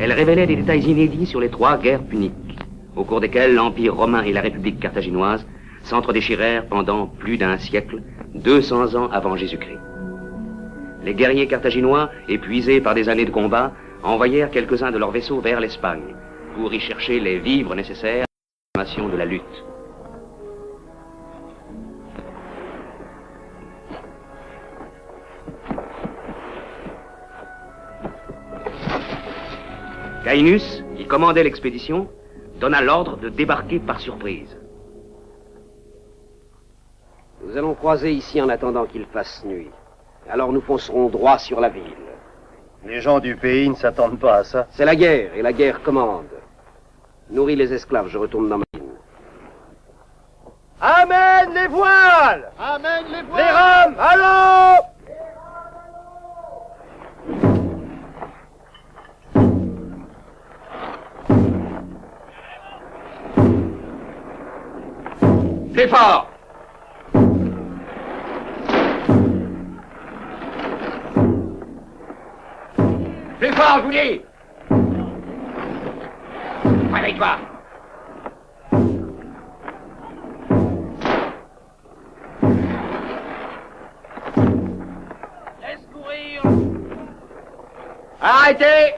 Elle révélait des détails inédits sur les 3 guerres puniques, au cours desquelles l'Empire romain et la République carthaginoise s'entre-déchirèrent pendant plus d'1 siècle, 200 ans avant Jésus-Christ. Les guerriers carthaginois, épuisés par des années de combat, envoyèrent quelques-uns de leurs vaisseaux vers l'Espagne pour y chercher les vivres nécessaires à la continuation de la lutte. Caïnus, qui commandait l'expédition, donna l'ordre de débarquer par surprise. Nous allons croiser ici en attendant qu'il fasse nuit. Alors nous foncerons droit sur la ville. Les gens du pays ne s'attendent pas à ça. C'est la guerre, et la guerre commande. Nourris les esclaves, je retourne dans ma mine. Amène les voiles! Amène les voiles! Les rames, allons! Plus fort! Plus fort, je vous dis! Réveille-toi! Laisse courir! Arrêtez!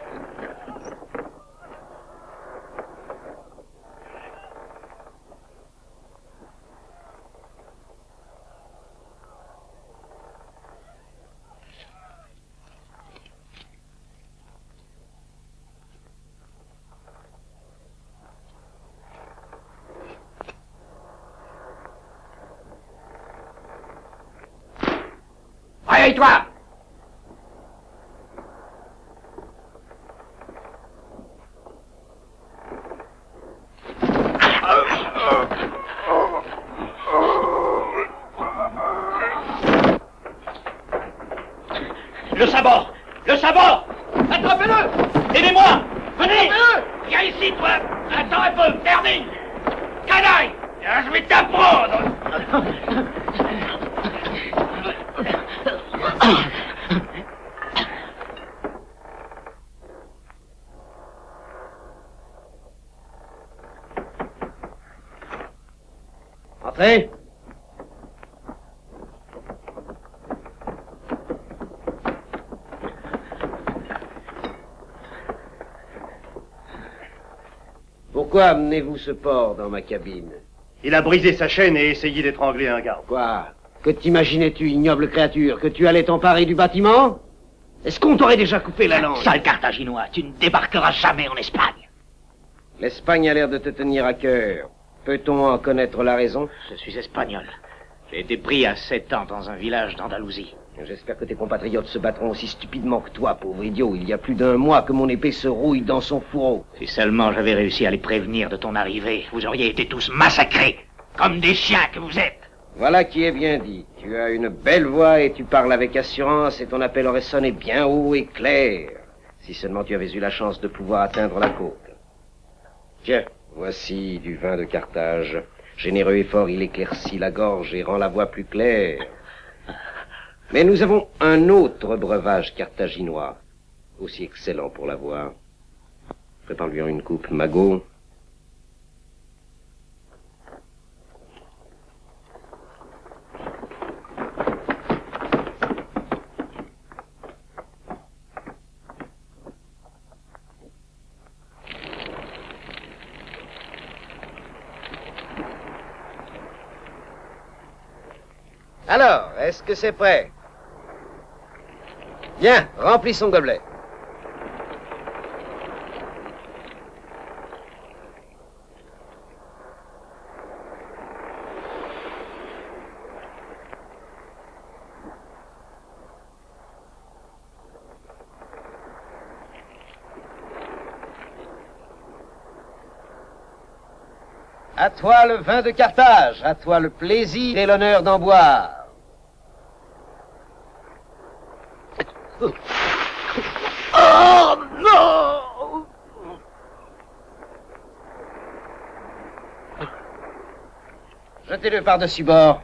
Réveille-toi! Le sabord! Le sabord! Attrapez-le! Aidez-moi! Venez! Viens ici, toi! Attends un peu, termine! Canaille! Je vais t'apprendre! Entrez. Pourquoi amenez-vous ce porc dans ma cabine? Il a brisé sa chaîne et essayé d'étrangler un garde. Quoi? Que t'imaginais-tu, ignoble créature? Que tu allais t'emparer du bâtiment? Est-ce qu'on t'aurait déjà coupé la langue? Sale Carthaginois, tu ne débarqueras jamais en Espagne. L'Espagne a l'air de te tenir à cœur. Peut-on en connaître la raison? Je suis espagnol. J'ai été pris à 7 ans dans un village d'Andalousie. J'espère que tes compatriotes se battront aussi stupidement que toi, pauvre idiot. Il y a plus d'1 mois que mon épée se rouille dans son fourreau. Si seulement j'avais réussi à les prévenir de ton arrivée, vous auriez été tous massacrés, comme des chiens que vous êtes. Voilà qui est bien dit. Tu as une belle voix et tu parles avec assurance et ton appel aurait sonné bien haut et clair. Si seulement tu avais eu la chance de pouvoir atteindre la côte. Tiens, voici du vin de Carthage. Généreux et fort, il éclaircit la gorge et rend la voix plus claire. Mais nous avons un autre breuvage carthaginois, aussi excellent pour la voix. Prépare-lui en une coupe, Magot. Alors, est-ce que c'est prêt? Bien, remplis son gobelet. À toi le vin de Carthage, à toi le plaisir et l'honneur d'en boire. Oh non! Jetez-le par-dessus bord.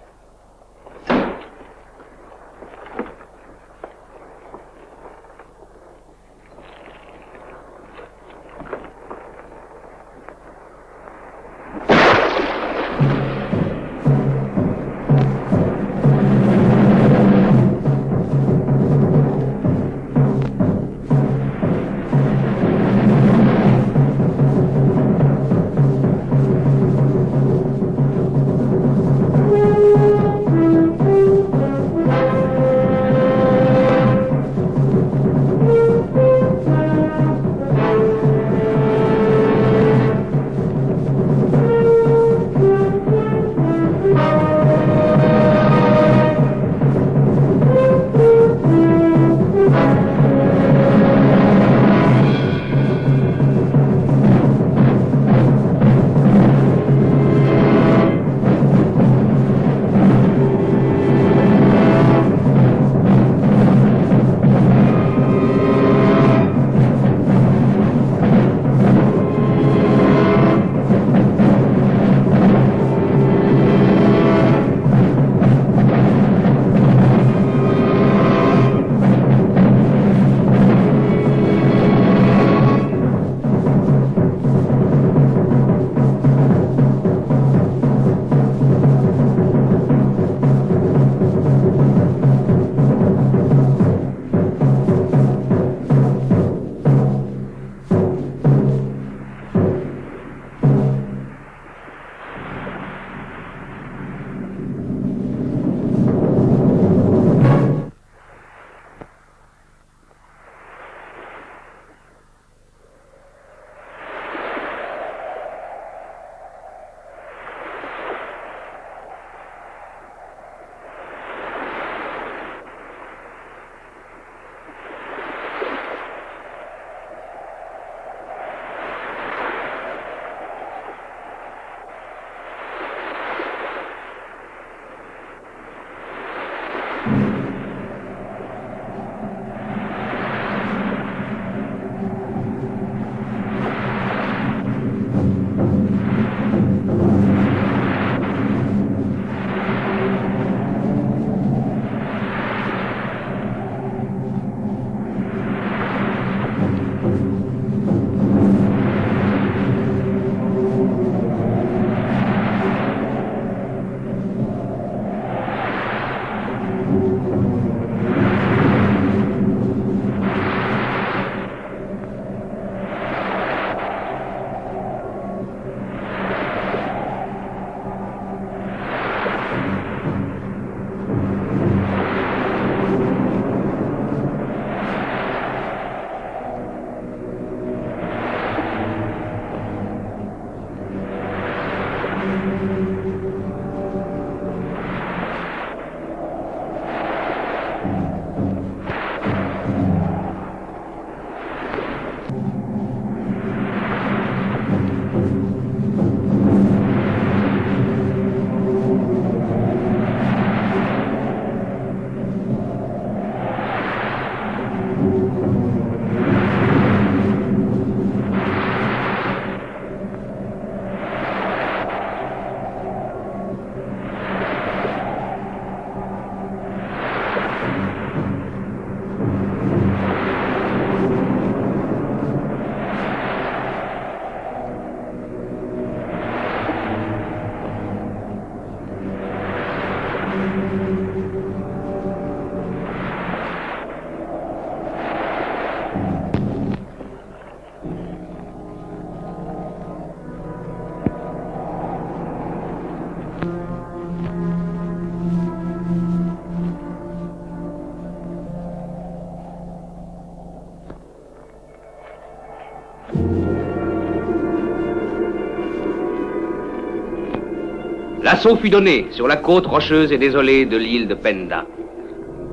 L'assaut fut donné sur la côte rocheuse et désolée de l'île de Penda.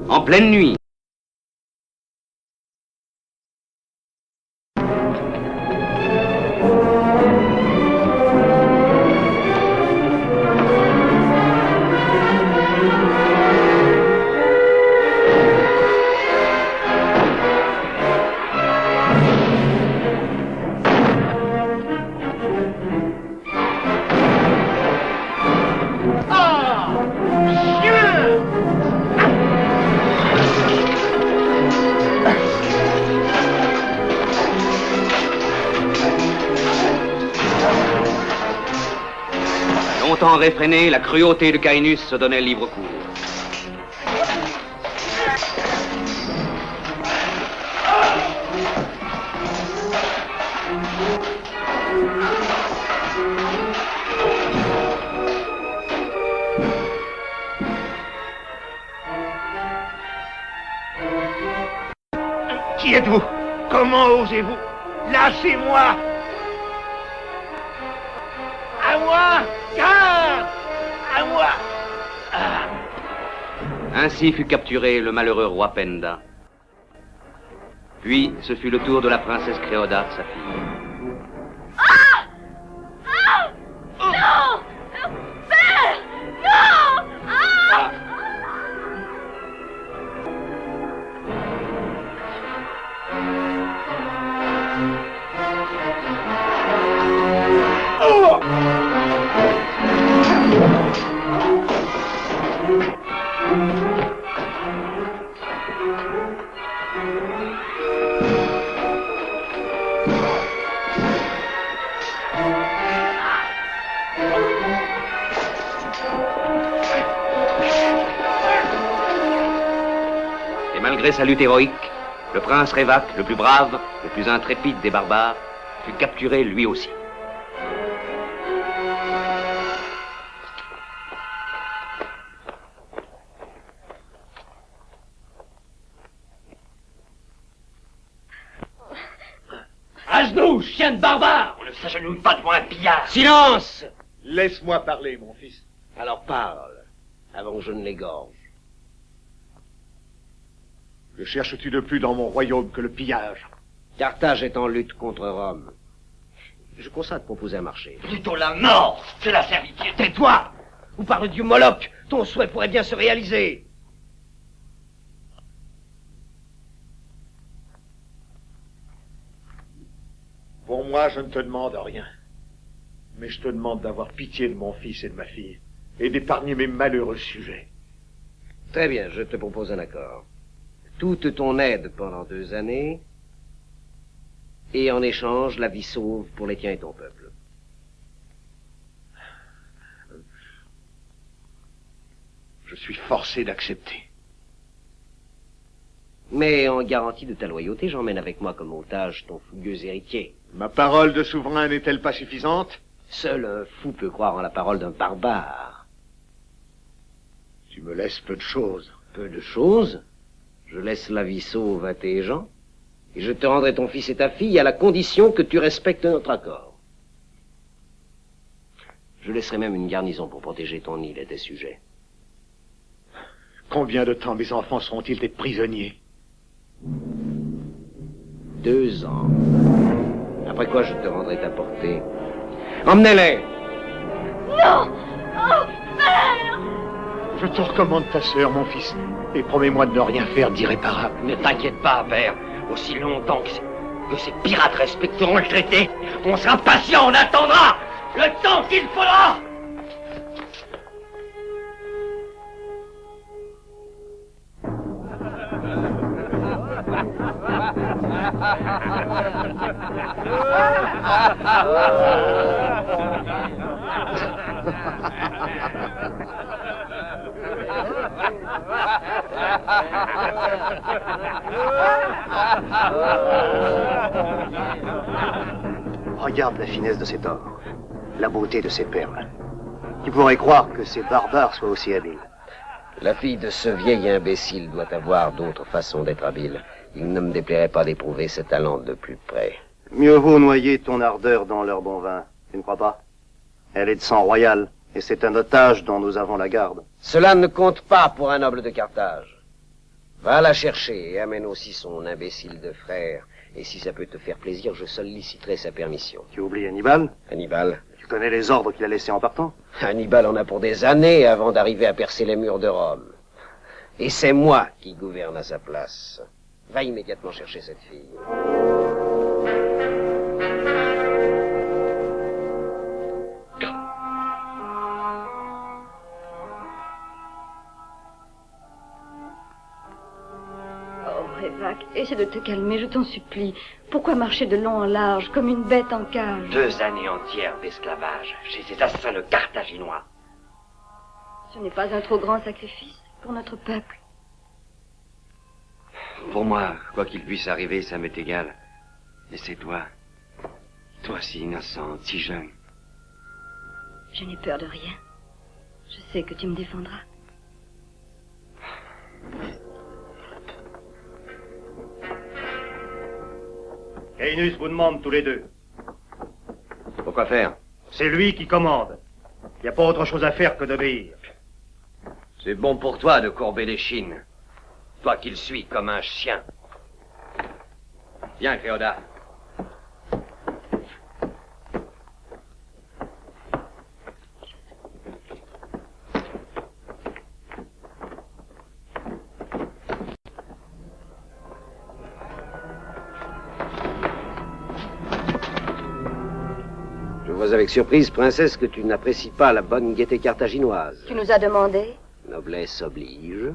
En pleine nuit, longtemps réfrénée, la cruauté de Caïnus se donnait libre cours. Qui êtes-vous? Comment osez-vous? Lâchez-moi! À moi! Garde! À moi! Ah. Ainsi fut capturé le malheureux roi Penda. Puis, ce fut le tour de la princesse Créoda, sa fille. Ah! Ah! Non! Père! Non! Ah! Et malgré sa lutte héroïque, le prince Révac, le plus brave, le plus intrépide des barbares, fut capturé lui aussi. À genoux, chien de barbare! On ne s'agenouille pas devant un pillard! Silence! Laisse-moi parler, mon fils. Alors parle, avant que je ne l'égorge. Que cherches-tu de plus dans mon royaume que le pillage? Carthage est en lutte contre Rome. Je constate proposer un marché. Plutôt la mort que la servitude! Tais-toi! Ou par le dieu Moloch, ton souhait pourrait bien se réaliser. Pour moi, je ne te demande rien. Mais je te demande d'avoir pitié de mon fils et de ma fille, et d'épargner mes malheureux sujets. Très bien, je te propose un accord. Toute ton aide pendant 2 années, et en échange, la vie sauve pour les tiens et ton peuple. Je suis forcé d'accepter. Mais en garantie de ta loyauté, j'emmène avec moi comme otage ton fougueux héritier. Ma parole de souverain n'est-elle pas suffisante? Seul un fou peut croire en la parole d'un barbare. Tu me laisses peu de choses. Peu de choses. Je laisse la vie sauve à tes gens, et je te rendrai ton fils et ta fille à la condition que tu respectes notre accord. Je laisserai même une garnison pour protéger ton île et tes sujets. Combien de temps mes enfants seront-ils des prisonniers? 2 ans. Après quoi je te rendrai ta portée. Emmenez-les! Non! Oh, père! Je te recommande ta sœur, mon fils, et promets-moi de ne rien faire d'irréparable. Ne t'inquiète pas, père. Aussi longtemps que ces pirates respecteront le traité, on sera patient, on attendra le temps qu'il faudra. Regarde la finesse de cet or, la beauté de ces perles. Tu pourrais croire que ces barbares soient aussi habiles. La fille de ce vieil imbécile doit avoir d'autres façons d'être habile. Il ne me déplairait pas d'éprouver ses talents de plus près. Mieux vaut noyer ton ardeur dans leur bon vin, tu ne crois pas? Elle est de sang royal, et c'est un otage dont nous avons la garde. Cela ne compte pas pour un noble de Carthage. Va la chercher et amène aussi son imbécile de frère. Et si ça peut te faire plaisir, je solliciterai sa permission. Tu oublies Hannibal? Hannibal? Tu connais les ordres qu'il a laissés en partant? Hannibal en a pour des années avant d'arriver à percer les murs de Rome. Et c'est moi qui gouverne à sa place. Va immédiatement chercher cette fille. Évaque, essaie de te calmer, je t'en supplie. Pourquoi marcher de long en large, comme une bête en cage? 2 années entières d'esclavage chez ces assassins carthaginois. Ce n'est pas un trop grand sacrifice pour notre peuple. Pour moi, quoi qu'il puisse arriver, ça m'est égal. Mais c'est toi. Toi si innocente, si jeune. Je n'ai peur de rien. Je sais que tu me défendras. Cainus vous demande tous les deux. Pourquoi faire? C'est lui qui commande. Il n'y a pas autre chose à faire que d'obéir. C'est bon pour toi de courber les chines. Toi qui le suis comme un chien. Viens, Cléoda. Je vois avec surprise, princesse, que tu n'apprécies pas la bonne gaieté carthaginoise. Tu nous as demandé? Noblesse oblige.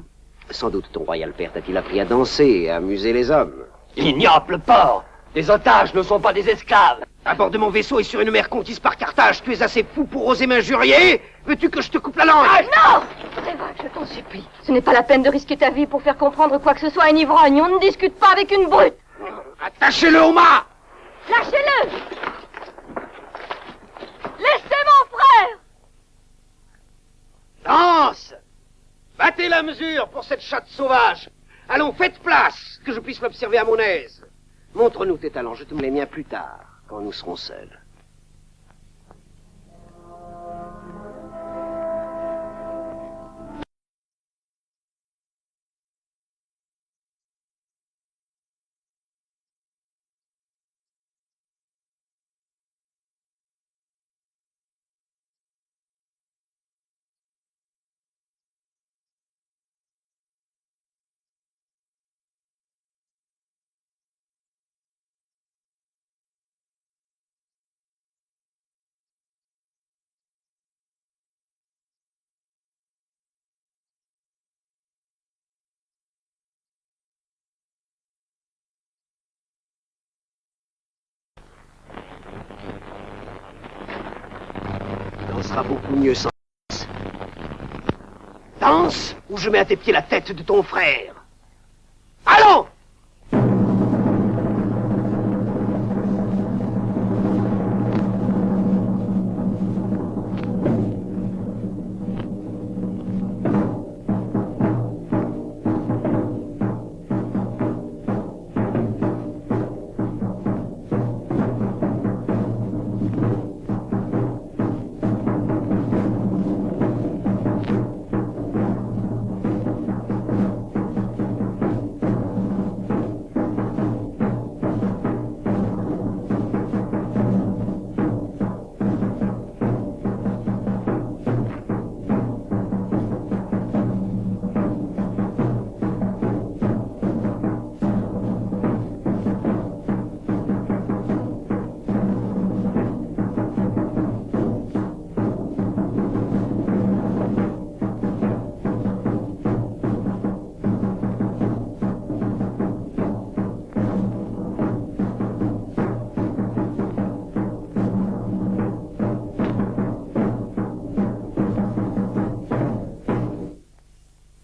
Sans doute ton royal père t'a-t-il appris à danser et à amuser les hommes. Ignoble porc! Les otages ne sont pas des esclaves! À bord de mon vaisseau et sur une mer conquise par Carthage, tu es assez fou pour oser m'injurier? Veux-tu que je te coupe la langue? Ah non! Évaque, je t'en supplie. Ce n'est pas la peine de risquer ta vie pour faire comprendre quoi que ce soit à un ivrogne. On ne discute pas avec une brute. Attachez-le au mât! Lâchez-le! Laissez mon frère! Danse! Battez la mesure pour cette chatte sauvage. Allons, faites place, que je puisse l'observer à mon aise. Montre-nous tes talents, je te les miens plus tard, quand nous serons seuls. Sera beaucoup mieux sans danse. Danse, ou je mets à tes pieds la tête de ton frère. Allons!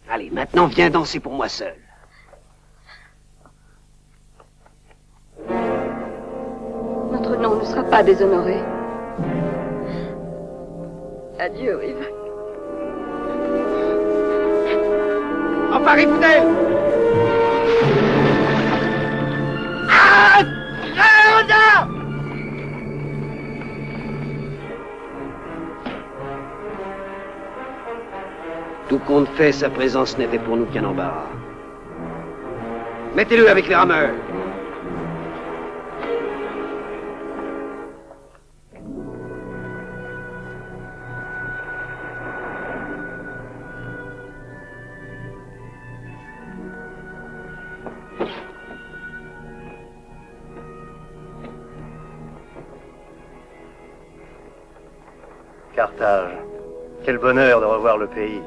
Allez, maintenant viens danser pour moi seul. Notre nom ne sera pas déshonoré. Adieu, Évaque. Emparez-vous d'elle! Ah! Cléoda! compte fait, sa présence n'était pour nous qu'un embarras. Mettez-le avec les rameurs. Carthage. Quel bonheur de revoir le pays.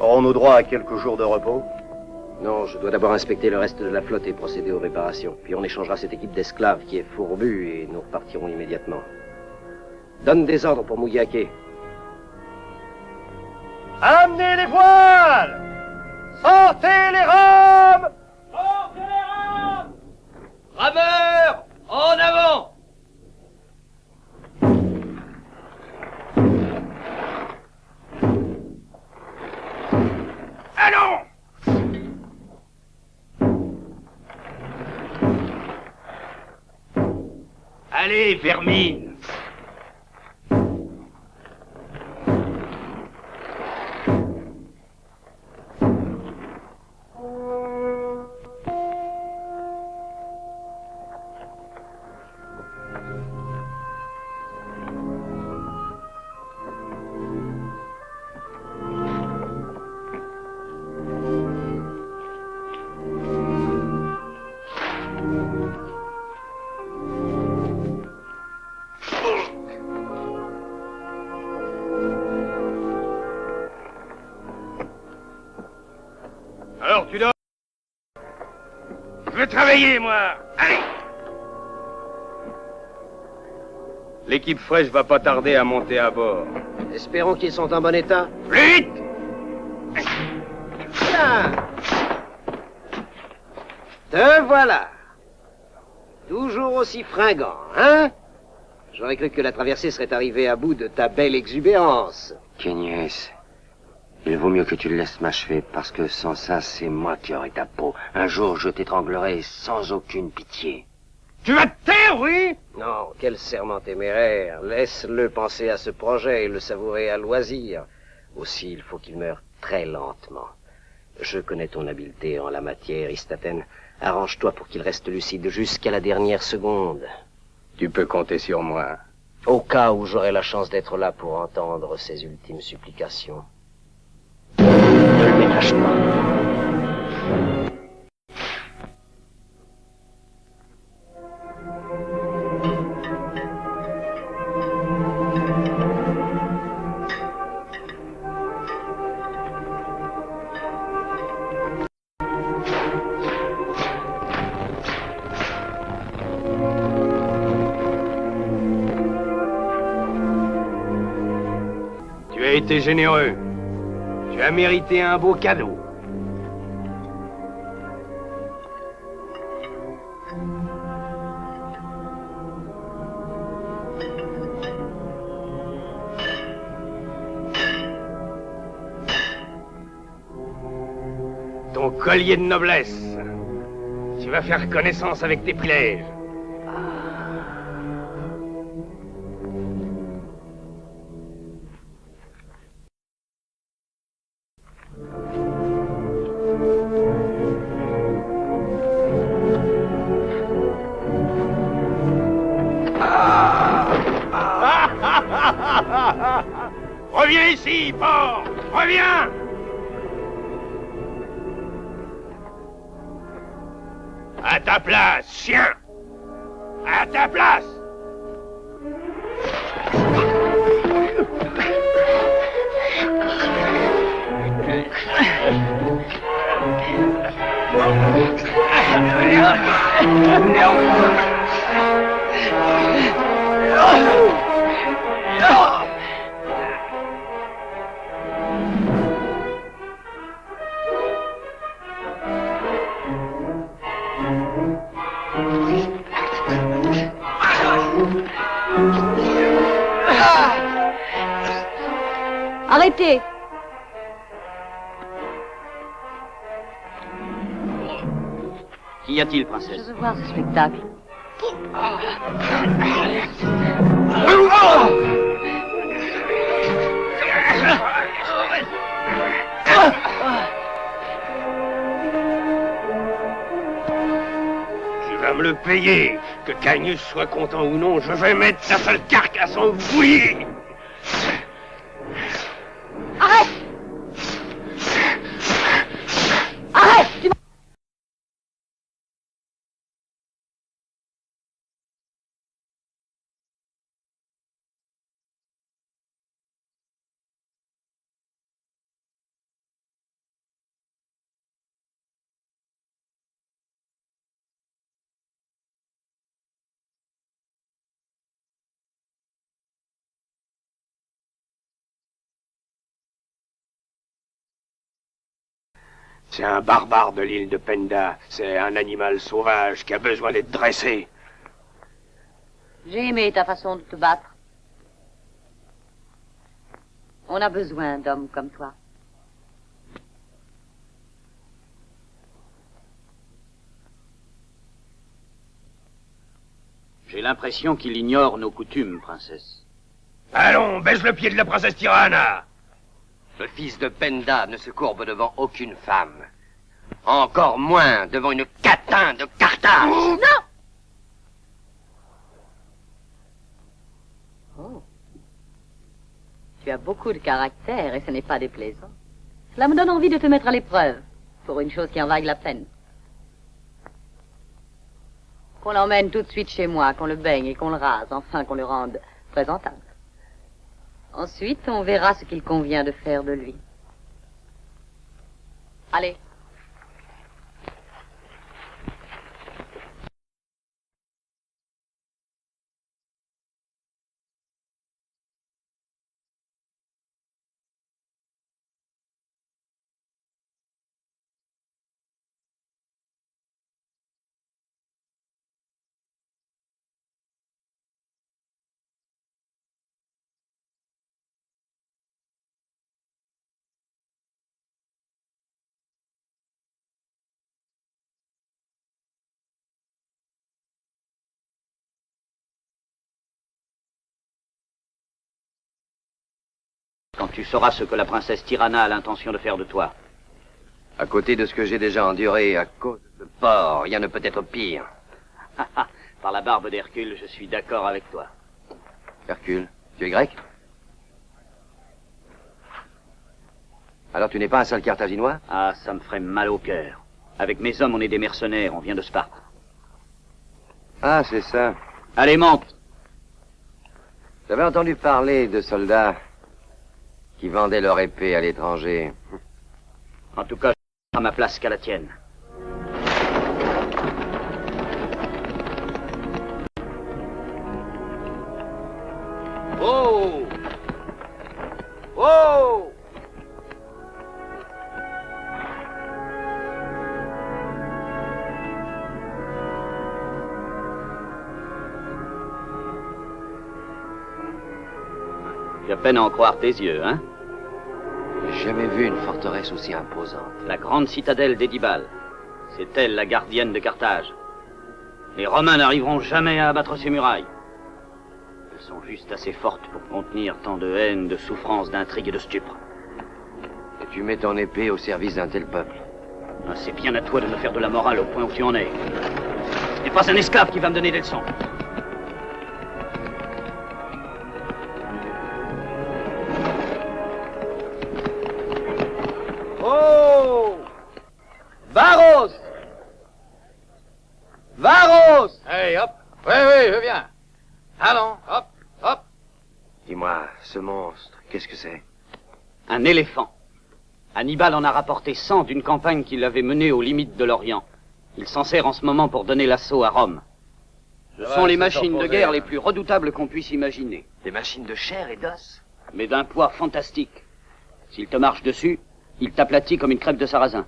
Aurons-nous droit à quelques jours de repos? Non, je dois d'abord inspecter le reste de la flotte et procéder aux réparations. Puis on échangera cette équipe d'esclaves qui est fourbue et nous repartirons immédiatement. Donne des ordres pour Mouillake. Amenez les voiles! Sortez les rames! Sortez les rames! Rameurs, en avant! Allons! Allez, vermine! Alors, tu dors? Je veux travailler, moi! Allez! L'équipe fraîche va pas tarder à monter à bord. Espérons qu'ils sont en bon état. Plus vite! Tiens! Te voilà! Toujours aussi fringant, hein? J'aurais cru que la traversée serait arrivée à bout de ta belle exubérance. Kenyes, il vaut mieux que tu le laisses m'achever, parce que sans ça, c'est moi qui aurai ta peau. Un jour, je t'étranglerai sans aucune pitié. Tu vas te taire, oui? Non, quel serment téméraire. Laisse-le penser à ce projet et le savourer à loisir. Aussi, il faut qu'il meure très lentement. Je connais ton habileté en la matière, Istaten. Arrange-toi pour qu'il reste lucide jusqu'à la dernière seconde. Tu peux compter sur moi. Au cas où j'aurai la chance d'être là pour entendre ses ultimes supplications. Ne le ménage pas. Tu as été généreux. Tu as mérité un beau cadeau. Ton collier de noblesse. Tu vas faire connaissance avec tes privilèges. Reviens ici, porc! Reviens! À ta place, chien! À ta place! Arrêtez! Qu'y a-t-il, princesse? Je veux voir ce spectacle. vas me le payer. Que Cagnus soit content ou non, je vais mettre ta sale carcasse en bouillie. Arrête! Arrête! C'est un barbare de l'île de Penda. C'est un animal sauvage qui a besoin d'être dressé. J'ai aimé ta façon de te battre. On a besoin d'hommes comme toi. J'ai l'impression qu'il ignore nos coutumes, princesse. Allons, baisse le pied de la princesse Tirana. Le fils de Penda ne se courbe devant aucune femme. Encore moins devant une catin de Carthage. Non! Oh. Tu as beaucoup de caractère et ce n'est pas déplaisant. Cela me donne envie de te mettre à l'épreuve, pour une chose qui en vaille la peine. Qu'on l'emmène tout de suite chez moi, qu'on le baigne et qu'on le rase, enfin qu'on le rende présentable. Ensuite, on verra ce qu'il convient de faire de lui. Allez. Quand tu sauras ce que la princesse Tirana a l'intention de faire de toi. À côté de ce que j'ai déjà enduré à cause de ce porc, rien ne peut être pire. Par la barbe d'Hercule, je suis d'accord avec toi. Hercule, tu es grec? Alors tu n'es pas un sale carthaginois? Ah, ça me ferait mal au cœur. Avec mes hommes, on est des mercenaires, on vient de Sparte. Ah, c'est ça. Allez, monte! J'avais entendu parler de soldats qui vendaient leur épée à l'étranger. En tout cas, je à ma place qu'à la tienne. Oh! Oh! J'ai peine à en croire tes yeux, hein? J'ai jamais vu une forteresse aussi imposante. La grande citadelle d'Édibal. C'est elle la gardienne de Carthage. Les Romains n'arriveront jamais à abattre ces murailles. Elles sont juste assez fortes pour contenir tant de haine, de souffrance, d'intrigue et de stupre. Et tu mets ton épée au service d'un tel peuple. Ah, c'est bien à toi de me faire de la morale au point où tu en es. Ce n'est pas un esclave qui va me donner des leçons. Oh! Varos! Varos! Hey, hop! Oui, oui, je viens. Allons, hop, hop. Dis-moi, ce monstre, qu'est-ce que c'est? Un éléphant. Hannibal en a rapporté 100 d'une campagne qu'il avait menée aux limites de l'Orient. Il s'en sert en ce moment pour donner l'assaut à Rome. Ce sont les machines de guerre les plus redoutables qu'on puisse imaginer. Des machines de chair et d'os? Mais d'un poids fantastique. S'il te marche dessus, il t'aplatit comme une crêpe de sarrasin.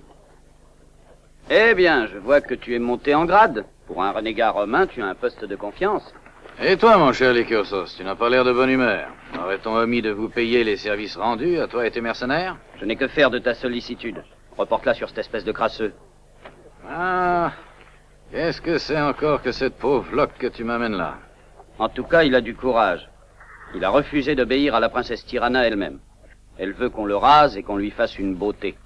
Eh bien, je vois que tu es monté en grade. Pour un renégat romain, tu as un poste de confiance. Et toi, mon cher Lycursos, tu n'as pas l'air de bonne humeur. Aurait-on omis de vous payer les services rendus à toi et tes mercenaires? Je n'ai que faire de ta sollicitude. Reporte-la sur cette espèce de crasseux. Ah, qu'est-ce que c'est encore que cette pauvre loque que tu m'amènes là? En tout cas, il a du courage. Il a refusé d'obéir à la princesse Tirana elle-même. Elle veut qu'on le rase et qu'on lui fasse une beauté.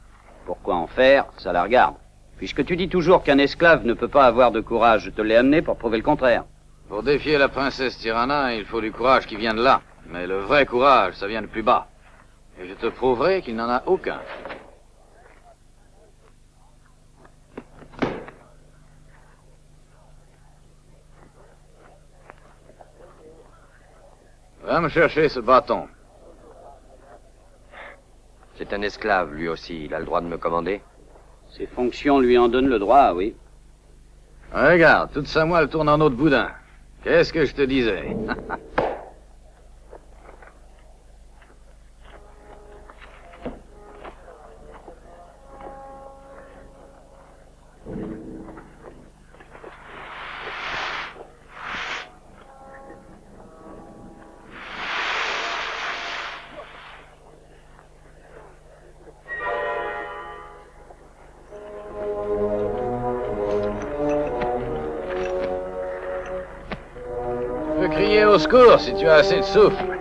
Pourquoi en faire, ça la regarde. Puisque tu dis toujours qu'un esclave ne peut pas avoir de courage, je te l'ai amené pour prouver le contraire. Pour défier la princesse Tirana, il faut du courage qui vient de là. Mais le vrai courage, ça vient de plus bas. Et je te prouverai qu'il n'en a aucun. Va me chercher ce bâton. C'est un esclave, lui aussi. Il a le droit de me commander. Ses fonctions lui en donnent le droit, oui. Regarde, toute sa moelle tourne en eau de boudin. Qu'est-ce que je te disais? Crier au secours si tu as assez de souffle.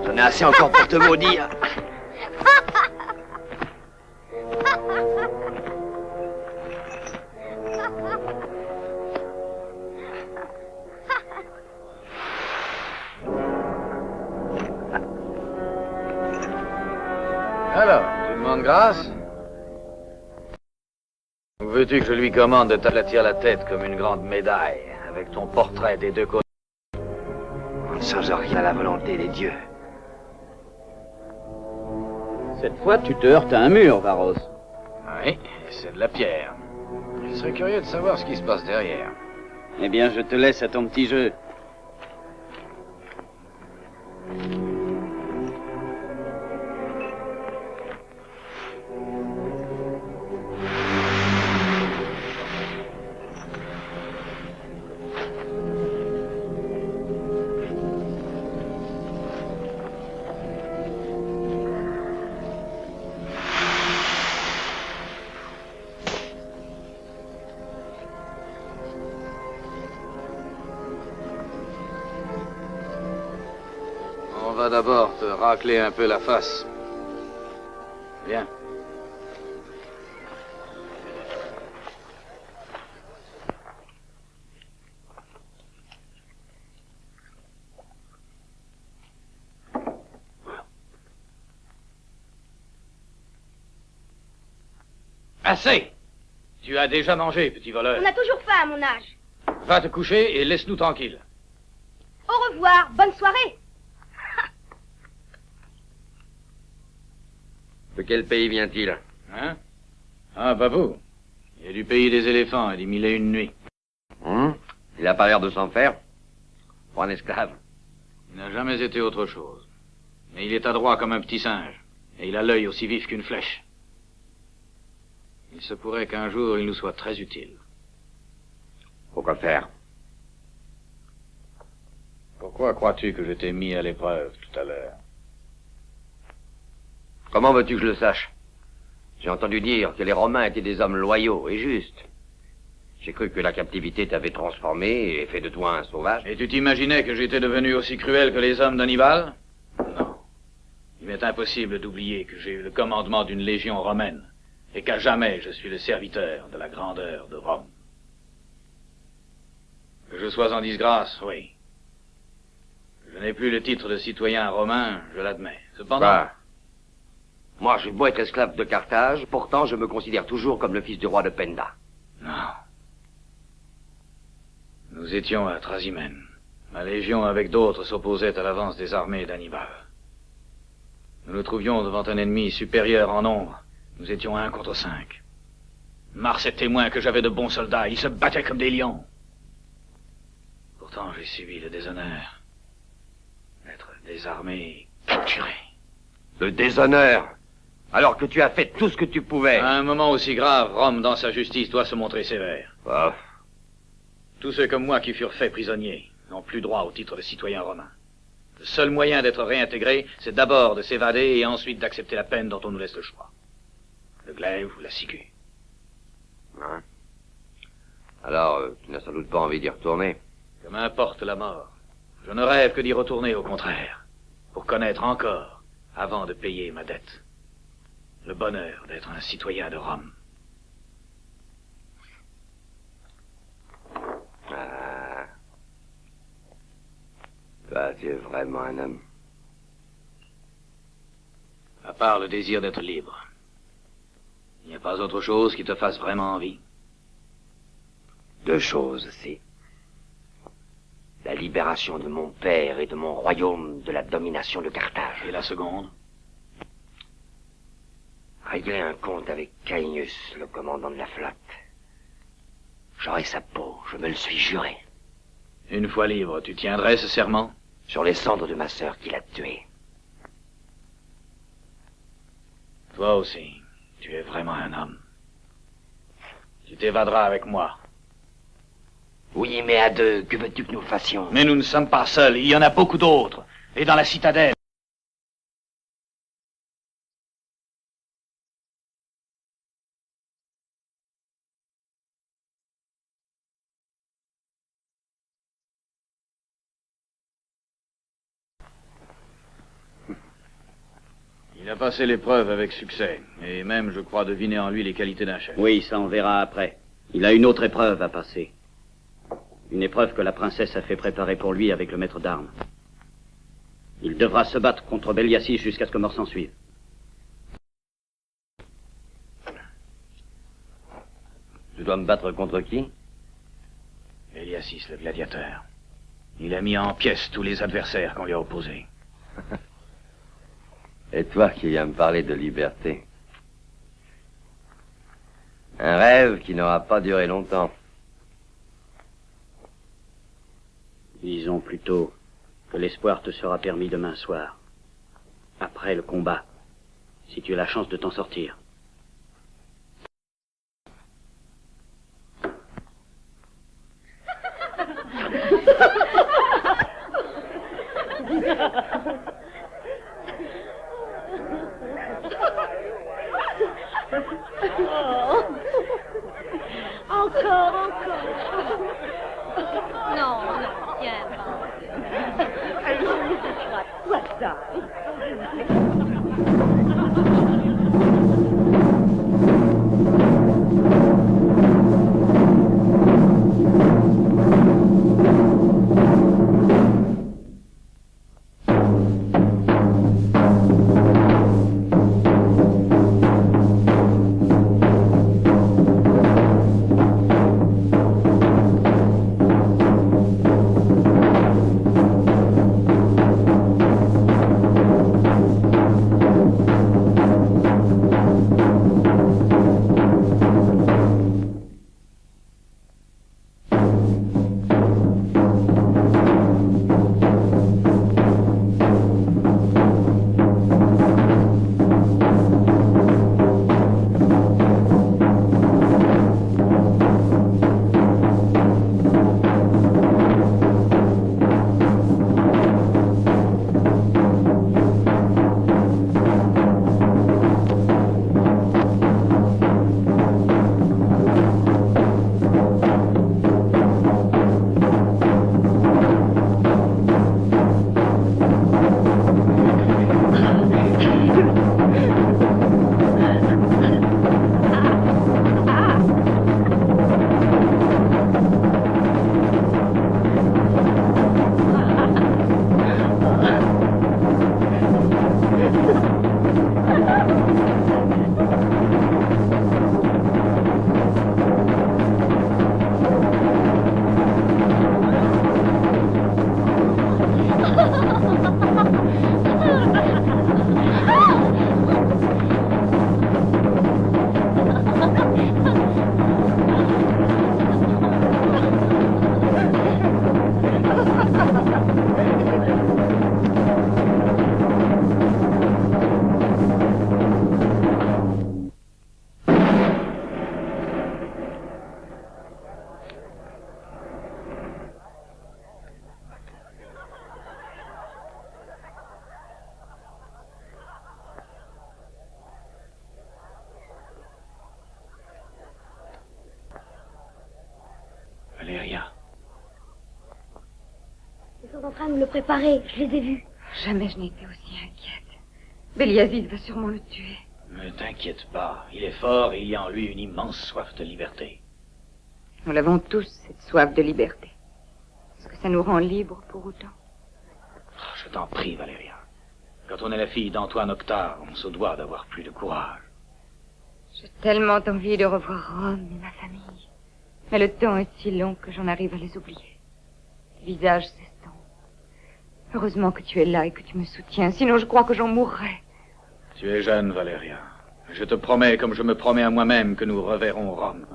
J'en ai assez encore pour te maudire. Alors, tu demandes grâce? Ou veux-tu que je lui commande de t'aplatir la tête comme une grande médaille, avec ton portrait des deux côtés? On ne change rien à la volonté des dieux. Cette fois, tu te heurtes à un mur, Varos. Oui, c'est de la pierre. Je serais curieux de savoir ce qui se passe derrière. Eh bien, je te laisse à ton petit jeu. On va d'abord te racler un peu la face. Viens. Assez! Tu as déjà mangé, petit voleur. On a toujours faim à mon âge. Va te coucher et laisse-nous tranquilles. Au revoir, bonne soirée. De quel pays vient-il? Hein? Ah, pas vous. Il est du pays des éléphants et des 1001 nuits. Il a pas l'air de s'en faire. Pour un esclave. Il n'a jamais été autre chose. Mais il est adroit comme un petit singe. Et il a l'œil aussi vif qu'une flèche. Il se pourrait qu'un jour il nous soit très utile. Pourquoi faire? Pourquoi crois-tu que je t'ai mis à l'épreuve tout à l'heure? Comment veux-tu que je le sache? J'ai entendu dire que les Romains étaient des hommes loyaux et justes. J'ai cru que la captivité t'avait transformé et fait de toi un sauvage. Et tu t'imaginais que j'étais devenu aussi cruel que les hommes d'Hannibal? Non. Il m'est impossible d'oublier que j'ai eu le commandement d'une légion romaine et qu'à jamais je suis le serviteur de la grandeur de Rome. Que je sois en disgrâce, oui. Je n'ai plus le titre de citoyen romain, je l'admets. Cependant... Bah, moi, j'ai beau être esclave de Carthage, pourtant je me considère toujours comme le fils du roi de Penda. Non. Nous étions à Trasimène. Ma légion avec d'autres s'opposait à l'avance des armées d'Hannibal. Nous nous trouvions devant un ennemi supérieur en nombre. Nous étions 1 contre 5. Mars est témoin que j'avais de bons soldats. Ils se battaient comme des lions. Pourtant, j'ai subi le déshonneur d'être désarmé et capturé. Le déshonneur? Alors que tu as fait tout ce que tu pouvais. À un moment aussi grave, Rome, dans sa justice, doit se montrer sévère. Oh. Tous ceux comme moi qui furent faits prisonniers n'ont plus droit au titre de citoyen romain. Le seul moyen d'être réintégré, c'est d'abord de s'évader et ensuite d'accepter la peine dont on nous laisse le choix. Le glaive ou la ciguë. Hein? Alors, tu n'as sans doute pas envie d'y retourner. Que m'importe la mort. Je ne rêve que d'y retourner, au contraire. Pour connaître encore, avant de payer ma dette. le bonheur d'être un citoyen de Rome. Ah. Toi, tu es vraiment un homme. À part le désir d'être libre, il n'y a pas autre chose qui te fasse vraiment envie? Deux choses aussi. La libération de mon père et de mon royaume de la domination de Carthage. Et la seconde? Régler un compte avec Cainius, le commandant de la flotte. J'aurai sa peau, je me le suis juré. Une fois libre, tu tiendrais ce serment? Sur les cendres de ma sœur qui l'a tué. Toi aussi, tu es vraiment un homme. Tu t'évaderas avec moi. Oui, mais à deux, que veux-tu que nous fassions? Mais nous ne sommes pas seuls, il y en a beaucoup d'autres. Et dans la citadelle. Il a passé l'épreuve avec succès, et même, je crois, deviner en lui les qualités d'un chef. Oui, ça on verra après. Il a une autre épreuve à passer. Une épreuve que la princesse a fait préparer pour lui avec le maître d'armes. Il devra se battre contre Béliassis jusqu'à ce que mort s'en suive. Je dois me battre contre qui? Béliassis, le gladiateur. Il a mis en pièces tous les adversaires qu'on lui a opposés. Et toi qui viens me parler de liberté. Un rêve qui n'aura pas duré longtemps. Disons plutôt que l'espoir te sera permis demain soir, après le combat, si tu as la chance de t'en sortir. Oh. Encore. Non, tiens. Quoi ça? Valéria. Ils sont en train de me le préparer, je les ai vus. Jamais je n'ai été aussi inquiète. Béliasis va sûrement le tuer. Mais Ne t'inquiète pas. Il est fort et il y a en lui une immense soif de liberté. Nous l'avons tous, cette soif de liberté. Est-ce que ça nous rend libres pour autant? Oh, je t'en prie, Valéria. Quand on est la fille d'Antoine Octave, on se doit d'avoir plus de courage. J'ai tellement envie de revoir Rome et ma famille. Mais le temps est si long que j'en arrive à les oublier. Les visages s'estompent. Heureusement que tu es là et que tu me soutiens, sinon je crois que j'en mourrais. Tu es jeune, Valéria. Je te promets, comme je me promets à moi-même, que nous reverrons Rome.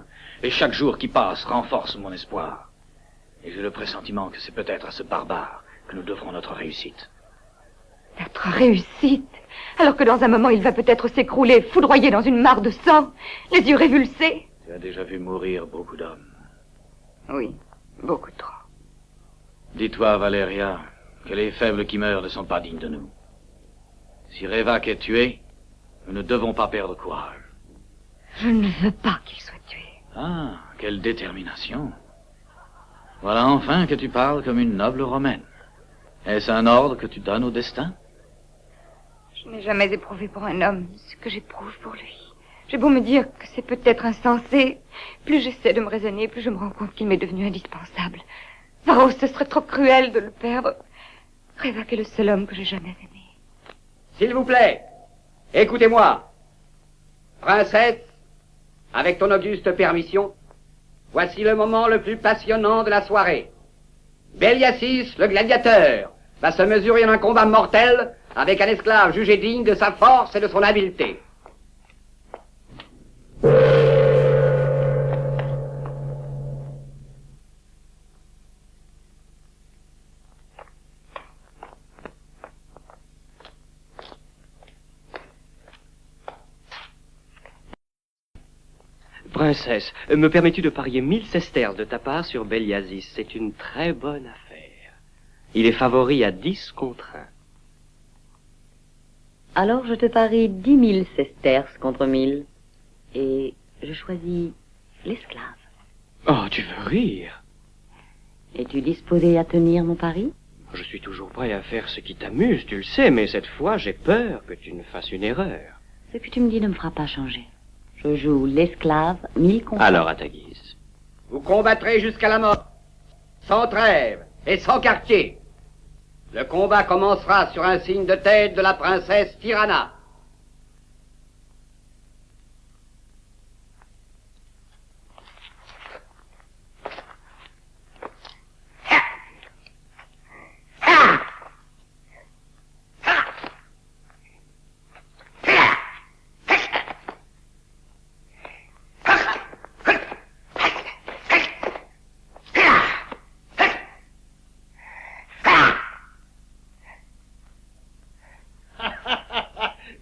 Et chaque jour qui passe renforce mon espoir. Et j'ai le pressentiment que c'est peut-être à ce barbare que nous devrons notre réussite. Notre réussite? Alors que dans un moment, il va peut-être s'écrouler, foudroyé dans une mare de sang, les yeux révulsés. Tu as déjà vu mourir beaucoup d'hommes. Oui, beaucoup trop. Dis-toi, Valéria, que les faibles qui meurent ne sont pas dignes de nous. Si Révac est tué, nous ne devons pas perdre courage. Je ne veux pas qu'il soit tué. Ah, quelle détermination. Voilà enfin que tu parles comme une noble romaine. Est-ce un ordre que tu donnes au destin? Je n'ai jamais éprouvé pour un homme ce que j'éprouve pour lui. J'ai beau me dire que c'est peut-être insensé, plus j'essaie de me raisonner, plus je me rends compte qu'il m'est devenu indispensable. Oh, ce serait trop cruel de le perdre. Révac est le seul homme que j'ai jamais aimé. S'il vous plaît, écoutez-moi. Princesse, avec ton auguste permission, voici le moment le plus passionnant de la soirée. Béliassis, le gladiateur, va se mesurer en un combat mortel avec un esclave jugé digne de sa force et de son habileté. Princesse, me permets-tu de parier 1000 sesterces de ta part sur Béliasis? C'est une très bonne affaire. Il est favori à 10 contre 1. Alors je te parie 10 000 sesterces contre 1000. Et je choisis l'esclave. Oh, tu veux rire? Es-tu disposé à tenir mon pari? Je suis toujours prêt à faire ce qui t'amuse, tu le sais, mais cette fois, j'ai peur que tu ne fasses une erreur. Ce que tu me dis ne me fera pas changer. Je joue l'esclave 1000 contre 1. Alors, à ta guise. Vous combattrez jusqu'à la mort, sans trêve et sans quartier. Le combat commencera sur un signe de tête de la princesse Tirana.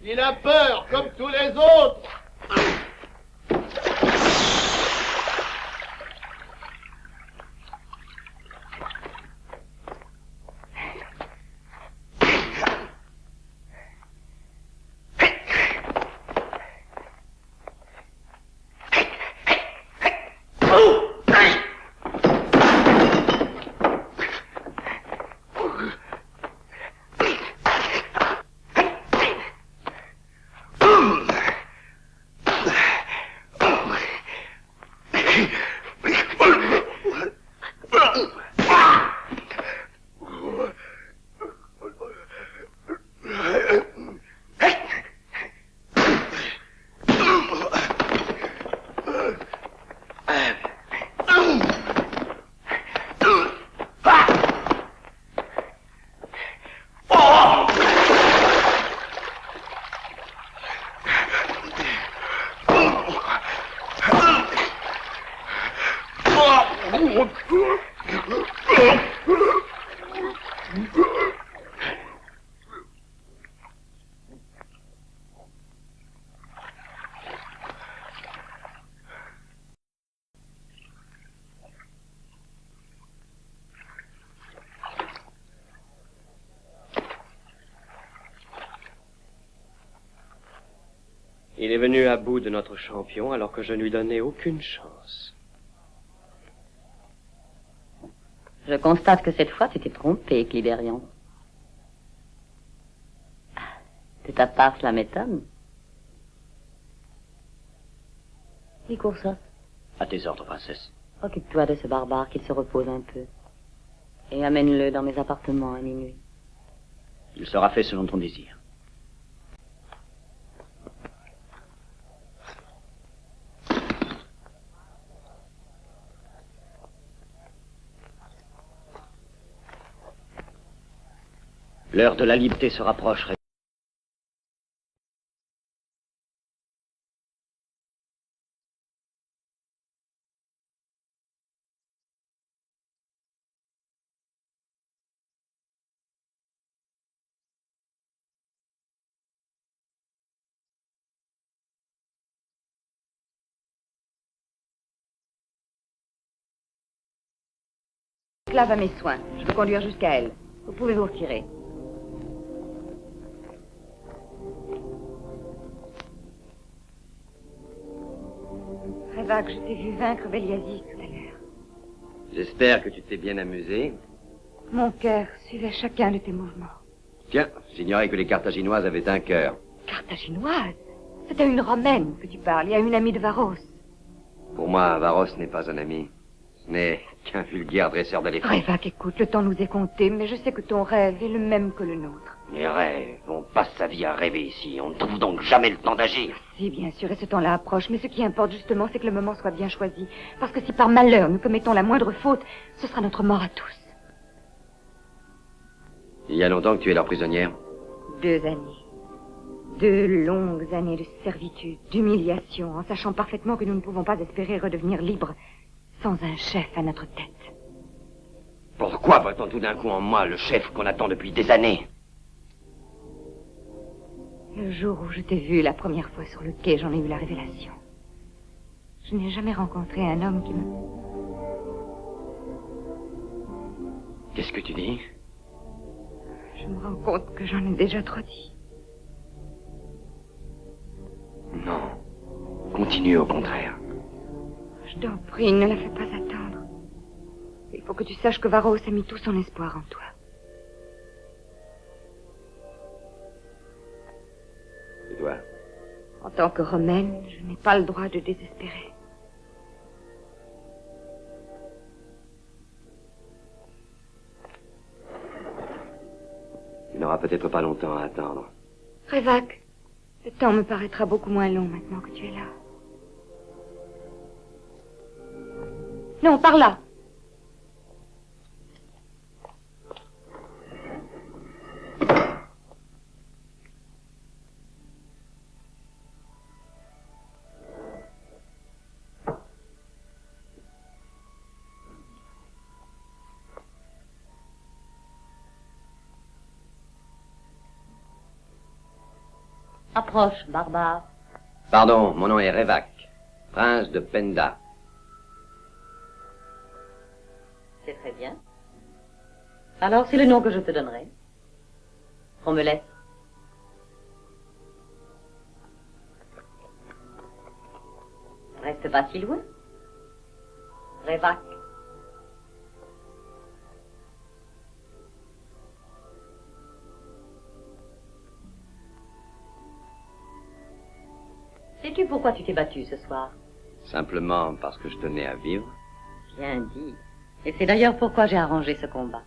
Il a peur, comme tous les autres. Il est venu à bout de notre champion alors que je ne lui donnais aucune chance. Je constate que cette fois, tu t'es trompé, Clybérion. De ta part, cela m'étonne. Koursos. À tes ordres, princesse. Occupe-toi de ce barbare, qu'il se repose un peu. Et amène-le dans mes appartements à minuit. Il sera fait selon ton désir. L'heure de la liberté se rapproche. L'esclave à mes soins. Je veux conduire jusqu'à elle. Vous pouvez vous retirer. Revak, je t'ai vu vaincre Beliasis tout à l'heure. J'espère que tu t'es bien amusé. Mon cœur suivait chacun de tes mouvements. Tiens, j'ignorais que les Carthaginoises avaient un cœur. Carthaginoise? C'est à une romaine que tu parles, et à une amie de Varros. Pour moi, Varros n'est pas un ami. Ce n'est qu'un vulgaire dresseur d'éléphants. Revak, écoute, le temps nous est compté, mais je sais que ton rêve est le même que le nôtre. Les rêves, on passe sa vie à rêver ici. On ne trouve donc jamais le temps d'agir. Si, bien sûr, et ce temps-là approche, mais ce qui importe justement, c'est que le moment soit bien choisi. Parce que si par malheur nous commettons la moindre faute, ce sera notre mort à tous. Il y a longtemps que tu es leur prisonnière? 2 années. 2 longues années de servitude, d'humiliation, en sachant parfaitement que nous ne pouvons pas espérer redevenir libres sans un chef à notre tête. Pourquoi voit-on tout d'un coup en moi le chef qu'on attend depuis des années? Le jour où je t'ai vu la première fois sur le quai, j'en ai eu la révélation. Je n'ai jamais rencontré un homme qui me... Qu'est-ce que tu dis? Je me rends compte que j'en ai déjà trop dit. Non. Continue au contraire. Je t'en prie, ne la fais pas attendre. Il faut que tu saches que Varros a mis tout son espoir en toi. Et toi? En tant que romaine, je n'ai pas le droit de désespérer. Tu n'auras peut-être pas longtemps à attendre. Revak, le temps me paraîtra beaucoup moins long maintenant que tu es là. Non, par là. Approche, barbare. Pardon, mon nom est Revak, prince de Penda. C'est très bien. Alors, c'est le nom que je te donnerai. On me laisse. Reste pas si loin. Revak. Sais-tu pourquoi tu t'es battu ce soir? Simplement parce que je tenais à vivre. Bien dit. Et c'est d'ailleurs pourquoi j'ai arrangé ce combat.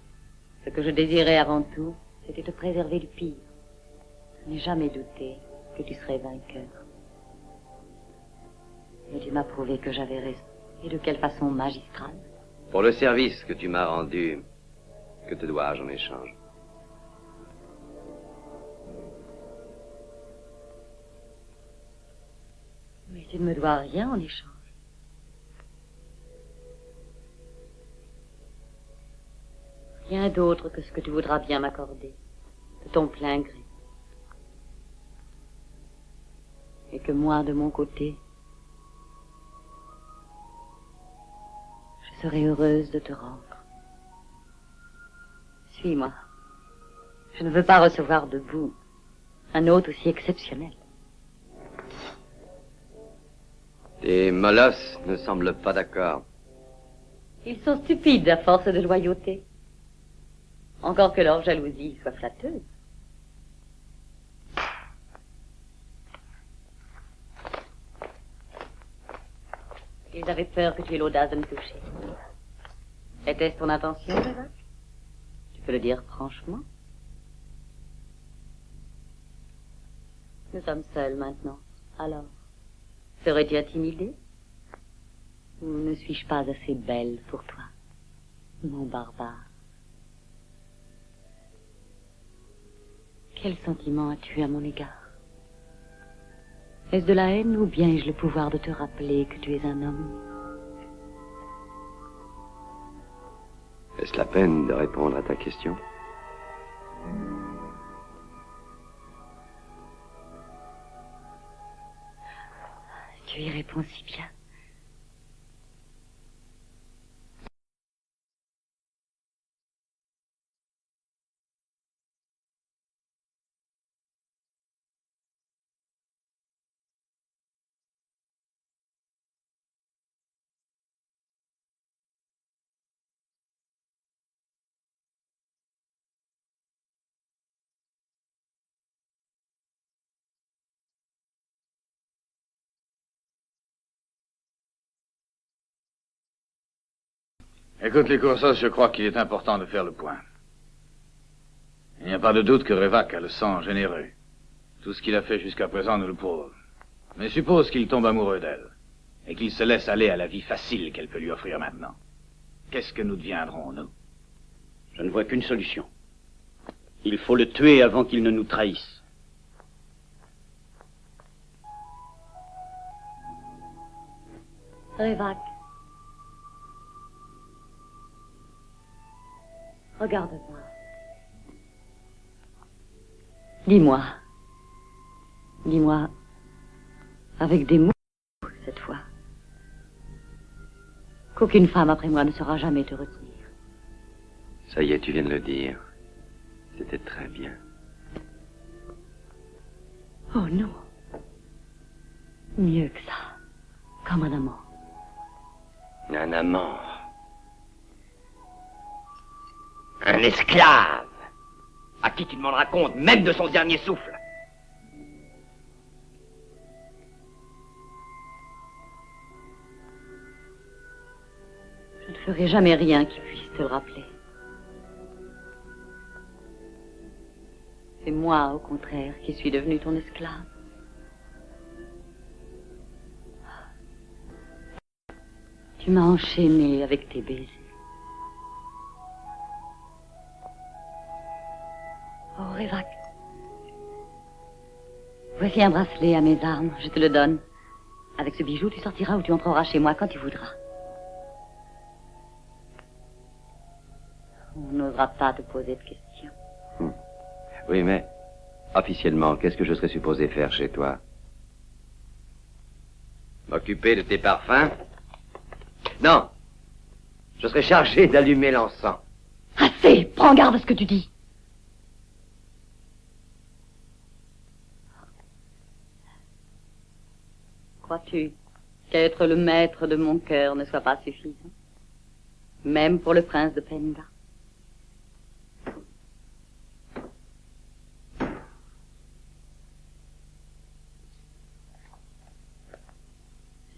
Ce que je désirais avant tout, c'était te préserver du pire. Je n'ai jamais douté que tu serais vainqueur. Mais tu m'as prouvé que j'avais raison. Et de quelle façon magistrale? Pour le service que tu m'as rendu, que te dois-je en échange? Mais tu ne me dois rien en échange. Rien d'autre que ce que tu voudras bien m'accorder, de ton plein gré. Et que moi, de mon côté, je serai heureuse de te rendre. Suis-moi. Je ne veux pas recevoir de vous un hôte aussi exceptionnel. Tes molosses ne semblent pas d'accord. Ils sont stupides à force de loyauté. Encore que leur jalousie soit flatteuse. Ils avaient peur que tu aies l'audace de me toucher. Était-ce ton intention, Révac? Tu peux le dire franchement? Nous sommes seuls maintenant. Alors, serais-tu intimidé? Ou ne suis-je pas assez belle pour toi, mon barbare? Quel sentiment as-tu à mon égard? Est-ce de la haine ou bien ai-je le pouvoir de te rappeler que tu es un homme? Est-ce la peine de répondre à ta question? Tu y réponds si bien. Écoute, Lycoursos, je crois qu'il est important de faire le point. Il n'y a pas de doute que Révac a le sang généreux. Tout ce qu'il a fait jusqu'à présent nous le prouve. Mais suppose qu'il tombe amoureux d'elle, et qu'il se laisse aller à la vie facile qu'elle peut lui offrir maintenant. Qu'est-ce que nous deviendrons, nous? Je ne vois qu'une solution. Il faut le tuer avant qu'il ne nous trahisse. Révac. Regarde-moi. Dis-moi. Dis-moi, avec des mots, cette fois, qu'aucune femme après moi ne saura jamais te retenir. Ça y est, tu viens de le dire. C'était très bien. Oh non. Mieux que ça. Comme un amant. Un amant. Un esclave, à qui tu demanderas compte même de son dernier souffle. Je ne ferai jamais rien qui puisse te le rappeler. C'est moi, au contraire, qui suis devenue ton esclave. Tu m'as enchaîné avec tes baisers. Oh, Révac. Voici un bracelet à mes armes, je te le donne. Avec ce bijou, tu sortiras ou tu entreras chez moi quand tu voudras. On n'osera pas te poser de questions. Oui, mais officiellement, qu'est-ce que je serais supposé faire chez toi? M'occuper de tes parfums? Non. Je serais chargé d'allumer l'encens. Assez! Prends garde à ce que tu dis. Crois-tu qu'être le maître de mon cœur ne soit pas suffisant? Même pour le prince de Penda.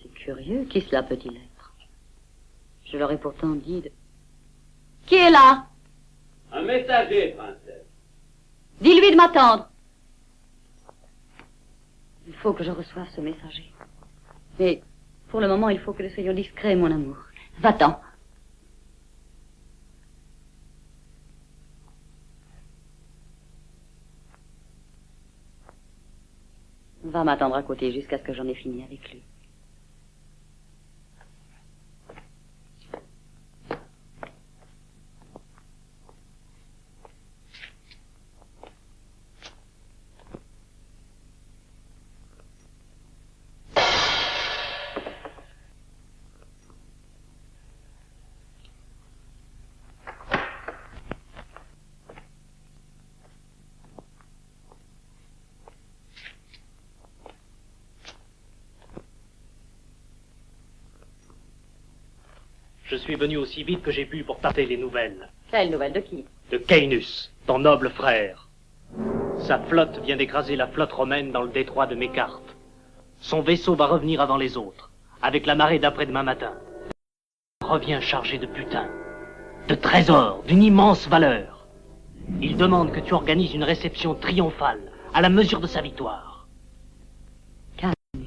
C'est curieux, qui cela peut-il être? Je leur ai pourtant dit de... Qui est là? Un messager, princesse. Dis-lui de m'attendre. Il faut que je reçoive ce messager. Mais pour le moment, il faut que nous soyons discrets, mon amour. Va-t'en. Va m'attendre à côté jusqu'à ce que j'en ai fini avec lui. Je suis venu aussi vite que j'ai pu pour tâter les nouvelles. Quelles nouvelles de qui? De Cainus, ton noble frère. Sa flotte vient d'écraser la flotte romaine dans le détroit de Mécarte. Son vaisseau va revenir avant les autres. avec la marée d'après-demain matin. Revient chargé de butin, de trésors, d'une immense valeur. Il demande que tu organises une réception triomphale, à la mesure de sa victoire. Calme.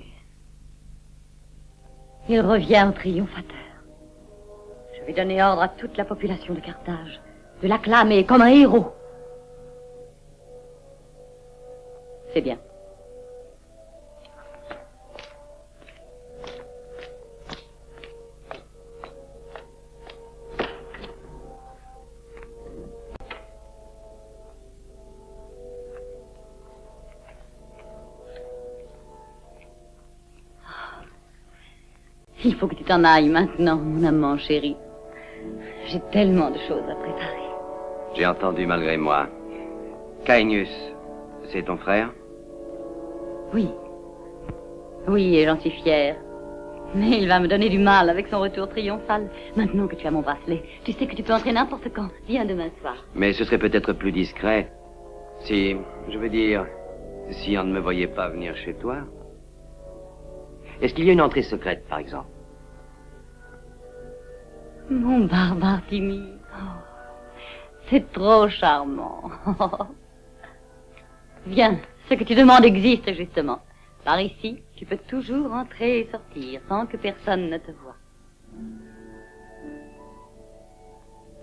Il revient au triomphateur. Je vais donner ordre à toute la population de Carthage de l'acclamer comme un héros. C'est bien. Il faut que tu t'en ailles maintenant, mon amant chéri. J'ai tellement de choses à préparer. J'ai entendu malgré moi. Caenius, c'est ton frère? Oui. Oui, et j'en suis fière. Mais il va me donner du mal avec son retour triomphal. Maintenant que tu as mon bracelet, tu sais que tu peux entrer n'importe quand. Viens demain soir. Mais ce serait peut-être plus discret si, je veux dire, si on ne me voyait pas venir chez toi. Est-ce qu'il y a une entrée secrète, par exemple? Mon barbare timide. Oh, c'est trop charmant. Viens, ce que tu demandes existe justement. Par ici, tu peux toujours entrer et sortir sans que personne ne te voie.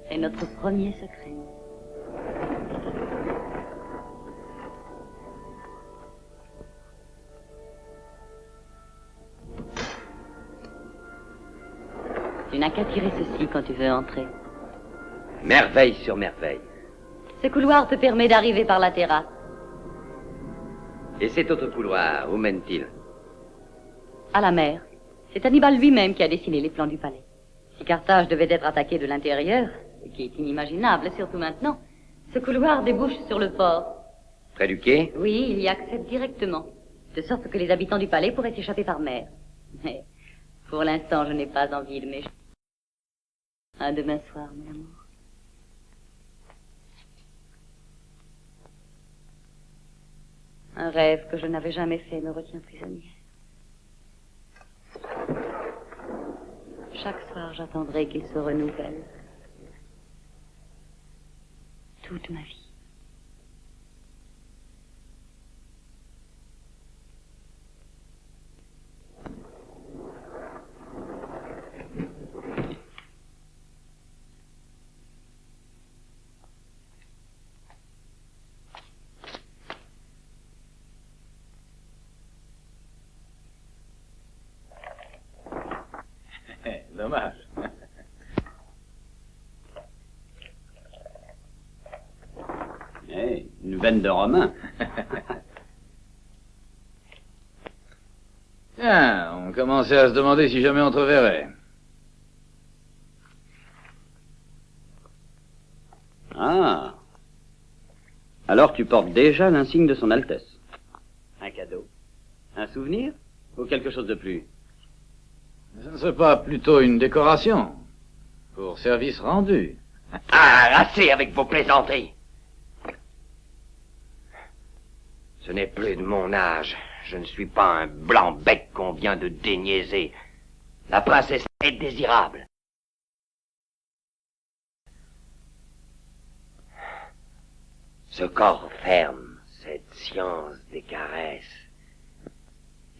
C'est notre premier secret. Tu n'as qu'à tirer ceci quand tu veux entrer. Merveille sur merveille. Ce couloir te permet d'arriver par la terrasse. Et cet autre couloir, où mène-t-il? À la mer. C'est Hannibal lui-même qui a dessiné les plans du palais. Si Carthage devait être attaquée de l'intérieur, ce qui est inimaginable, surtout maintenant, ce couloir débouche sur le port. Près du quai? Oui, il y accède directement, de sorte que les habitants du palais pourraient s'échapper par mer. Mais pour l'instant, je n'ai pas envie de m'échapper. À demain soir, mon amour. Un rêve que je n'avais jamais fait me retient prisonnière. Chaque soir, j'attendrai qu'il se renouvelle. Toute ma vie. Dommage. Hey, une veine de Romain. Tiens, on commençait à se demander si jamais on te reverrait. Ah. Alors tu portes déjà l'insigne de son Altesse. Un cadeau? Un souvenir? Ou quelque chose de plus? Ce ne serait pas plutôt une décoration pour service rendu? Ah, assez avec vos plaisanteries. Ce n'est plus de mon âge. Je ne suis pas un blanc-bec qu'on vient de déniaiser. La princesse est désirable. Ce corps ferme, cette science des caresses,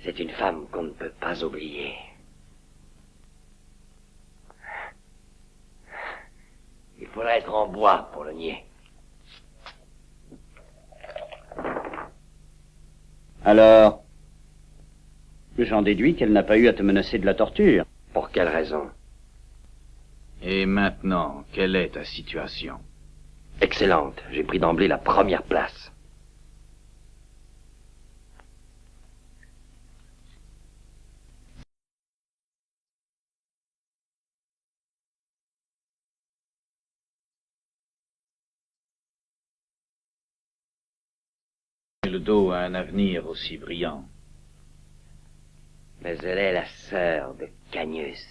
c'est une femme qu'on ne peut pas oublier. Il faudrait être en bois pour le nier. Alors, j'en déduis qu'elle n'a pas eu à te menacer de la torture. Pour quelle raison? Et maintenant, quelle est ta situation? Excellente. J'ai pris d'emblée la première place. Le dos à un avenir aussi brillant. Mais elle est la sœur de Caenius.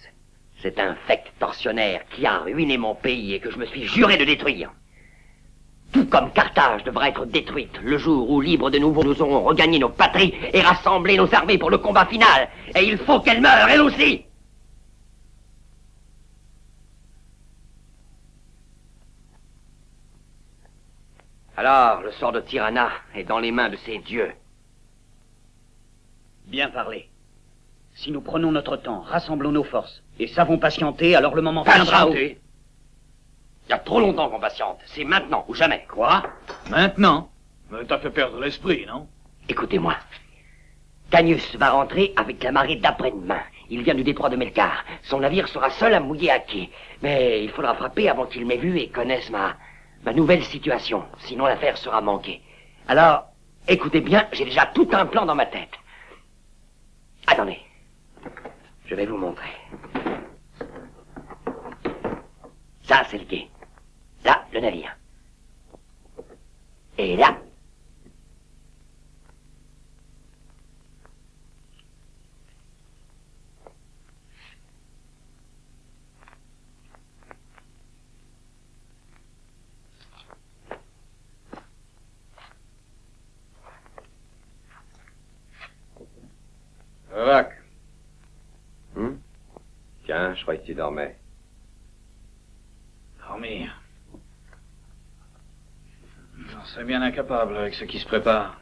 C'est un infect tortionnaire qui a ruiné mon pays et que je me suis juré de détruire. tout comme Carthage devra être détruite le jour où, libres de nouveau, nous aurons regagné nos patries et rassemblé nos armées pour le combat final. Et il faut qu'elle meure, elle aussi. Alors, le sort de Tirana est dans les mains de ces dieux. Bien parlé. Si nous prenons notre temps, rassemblons nos forces et savons patienter, alors le moment viendra où... Il y a trop longtemps qu'on patiente. C'est maintenant ou jamais. Quoi? Maintenant? Mais t'as fait perdre l'esprit, non? Écoutez-moi. Canius va rentrer avec la marée d'après-demain. Il vient du détroit de Melkar. Son navire sera seul à mouiller à quai. Mais il faudra frapper avant qu'il m'ait vu et connaisse ma nouvelle situation. Sinon l'affaire sera manquée. Alors, écoutez bien, j'ai déjà tout un plan dans ma tête. Attendez. Je vais vous montrer. Ça, c'est le quai. Là, le navire. Et là... Vac. Tiens, je croyais que tu dormais. Dormir. J'en serais bien incapable avec ce qui se prépare.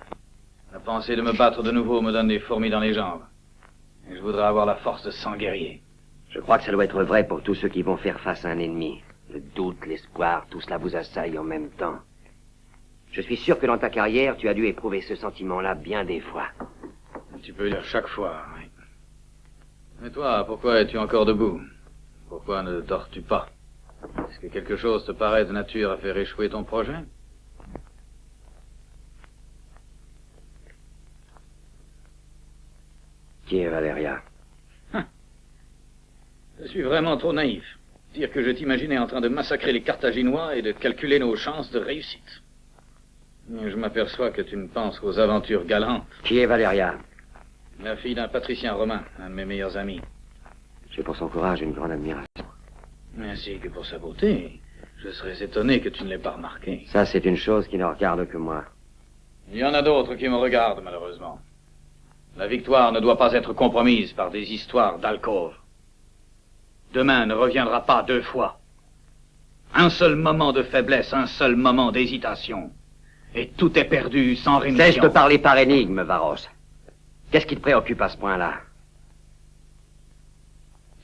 La pensée de me battre de nouveau me donne des fourmis dans les jambes. Et je voudrais avoir la force de 100 guerriers. Je crois que ça doit être vrai pour tous ceux qui vont faire face à un ennemi. Le doute, l'espoir, tout cela vous assaille en même temps. Je suis sûr que dans ta carrière, tu as dû éprouver ce sentiment-là bien des fois. Tu peux dire chaque fois, oui. Mais toi, pourquoi es-tu encore debout? Pourquoi ne dors-tu pas? Est-ce que quelque chose te paraît de nature à faire échouer ton projet? Qui est Valéria? Je suis vraiment trop naïf. Dire que je t'imaginais en train de massacrer les Carthaginois et de calculer nos chances de réussite. Mais je m'aperçois que tu ne penses qu'aux aventures galantes. Qui est Valéria? La fille d'un patricien romain, un de mes meilleurs amis. J'ai pour son courage une grande admiration. Ainsi que pour sa beauté. Je serais étonné que tu ne l'aies pas remarqué. Ça, c'est une chose qui ne regarde que moi. Il y en a d'autres qui me regardent, malheureusement. La victoire ne doit pas être compromise par des histoires d'alcôve. Demain ne reviendra pas 2 fois. Un seul moment de faiblesse, un seul moment d'hésitation. Et tout est perdu sans rémission. Cesse de parler par énigme, Varos. Qu'est-ce qui te préoccupe à ce point-là?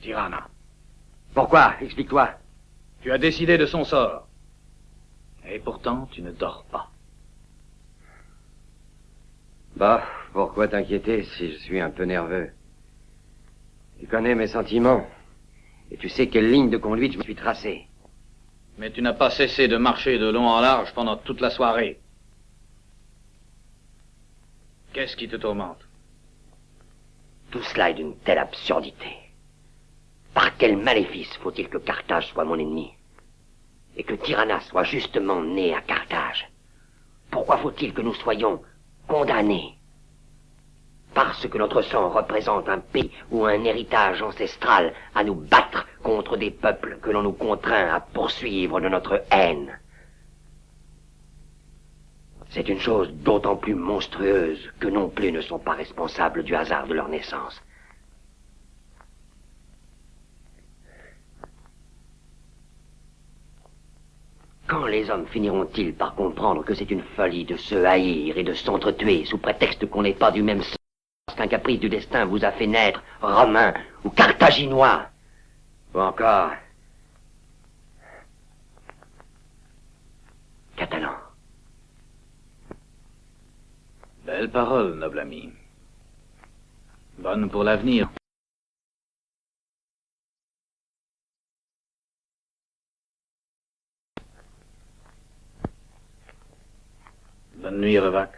Tirana. Pourquoi? Explique-toi. Tu as décidé de son sort. Et pourtant, tu ne dors pas. Bah, pourquoi t'inquiéter si je suis un peu nerveux? Tu connais mes sentiments. Et tu sais quelle ligne de conduite je me suis tracée. Mais tu n'as pas cessé de marcher de long en large pendant toute la soirée. Qu'est-ce qui te tourmente? Tout cela est d'une telle absurdité. Par quel maléfice faut-il que Carthage soit mon ennemi? Et que Tirana soit justement né à Carthage? Pourquoi faut-il que nous soyons condamnés? Parce que notre sang représente un pays ou un héritage ancestral à nous battre contre des peuples que l'on nous contraint à poursuivre de notre haine. C'est une chose d'autant plus monstrueuse que non plus ne sont pas responsables du hasard de leur naissance. Quand les hommes finiront-ils par comprendre que c'est une folie de se haïr et de s'entretuer sous prétexte qu'on n'est pas du même sang, parce qu'un caprice du destin vous a fait naître Romain ou Carthaginois, ou encore Catalan? Belle parole, noble ami. Bonne pour l'avenir. Bonne nuit, Revac.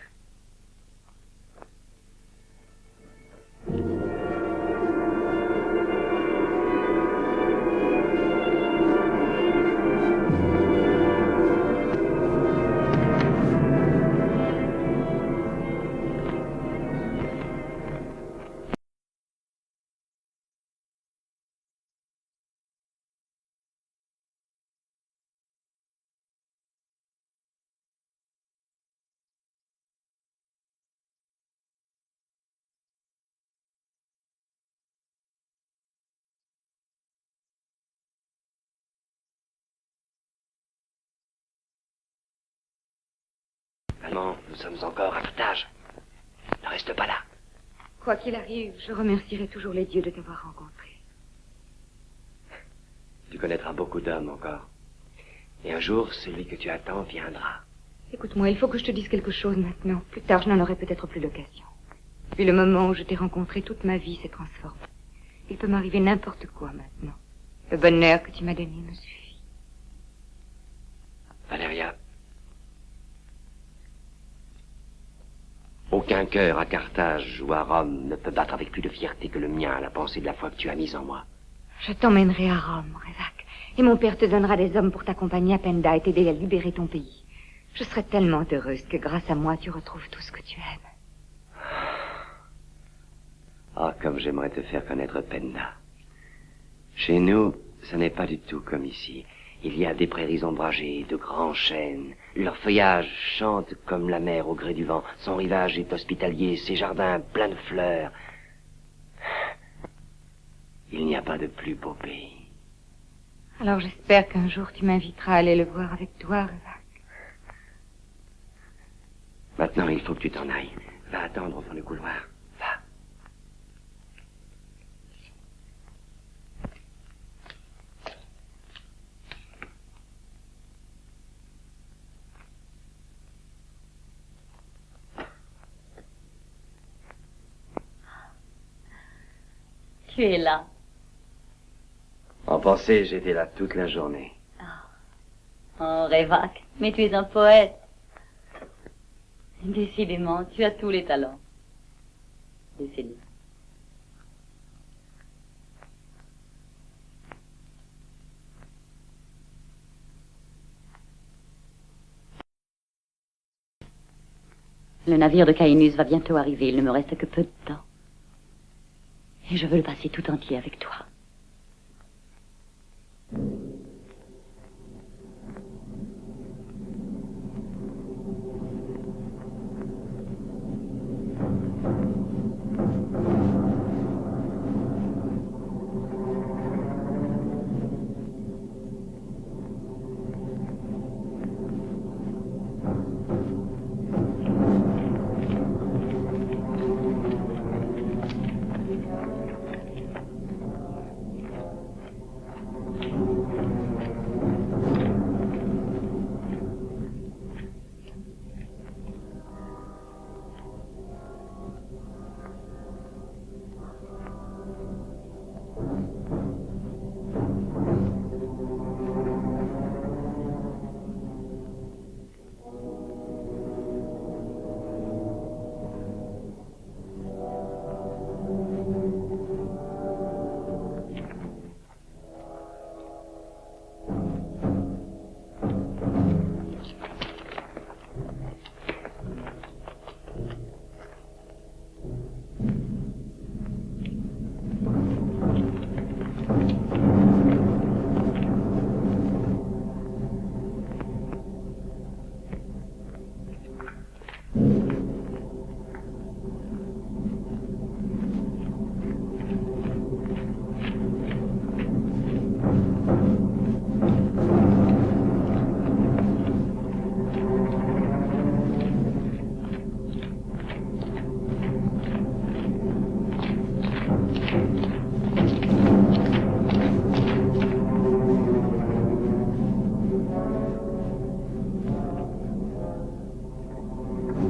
Allemand, nous sommes encore à Carthage. Ne reste pas là. Quoi qu'il arrive, je remercierai toujours les dieux de t'avoir rencontré. Tu connaîtras beaucoup d'hommes encore. Et un jour, celui que tu attends viendra. Écoute-moi, il faut que je te dise quelque chose maintenant. Plus tard, je n'en aurai peut-être plus l'occasion. Depuis le moment où je t'ai rencontré, toute ma vie s'est transformée. Il peut m'arriver n'importe quoi maintenant. Le bonheur que tu m'as donné me suffit. Valéria, aucun cœur à Carthage ou à Rome ne peut battre avec plus de fierté que le mien à la pensée de la foi que tu as mise en moi. Je t'emmènerai à Rome, Révac. Et mon père te donnera des hommes pour t'accompagner à Penda et t'aider à libérer ton pays. Je serai tellement heureuse que grâce à moi, tu retrouves tout ce que tu aimes. Ah, comme j'aimerais te faire connaître Penda. Chez nous, ce n'est pas du tout comme ici. Il y a des prairies ombragées, de grands chênes. Leur feuillage chante comme la mer au gré du vent. Son rivage est hospitalier, ses jardins pleins de fleurs. Il n'y a pas de plus beau pays. Alors j'espère qu'un jour tu m'inviteras à aller le voir avec toi, Révac. Maintenant, il faut que tu t'en ailles. Va attendre au fond du couloir. Va. Tu es là. En pensée, j'étais là toute la journée. Oh, Révac, mais tu es un poète. Décidément, tu as tous les talents. Décidément. Le navire de Caïnus va bientôt arriver. Il ne me reste que peu de temps. Et je veux le passer tout entier avec toi.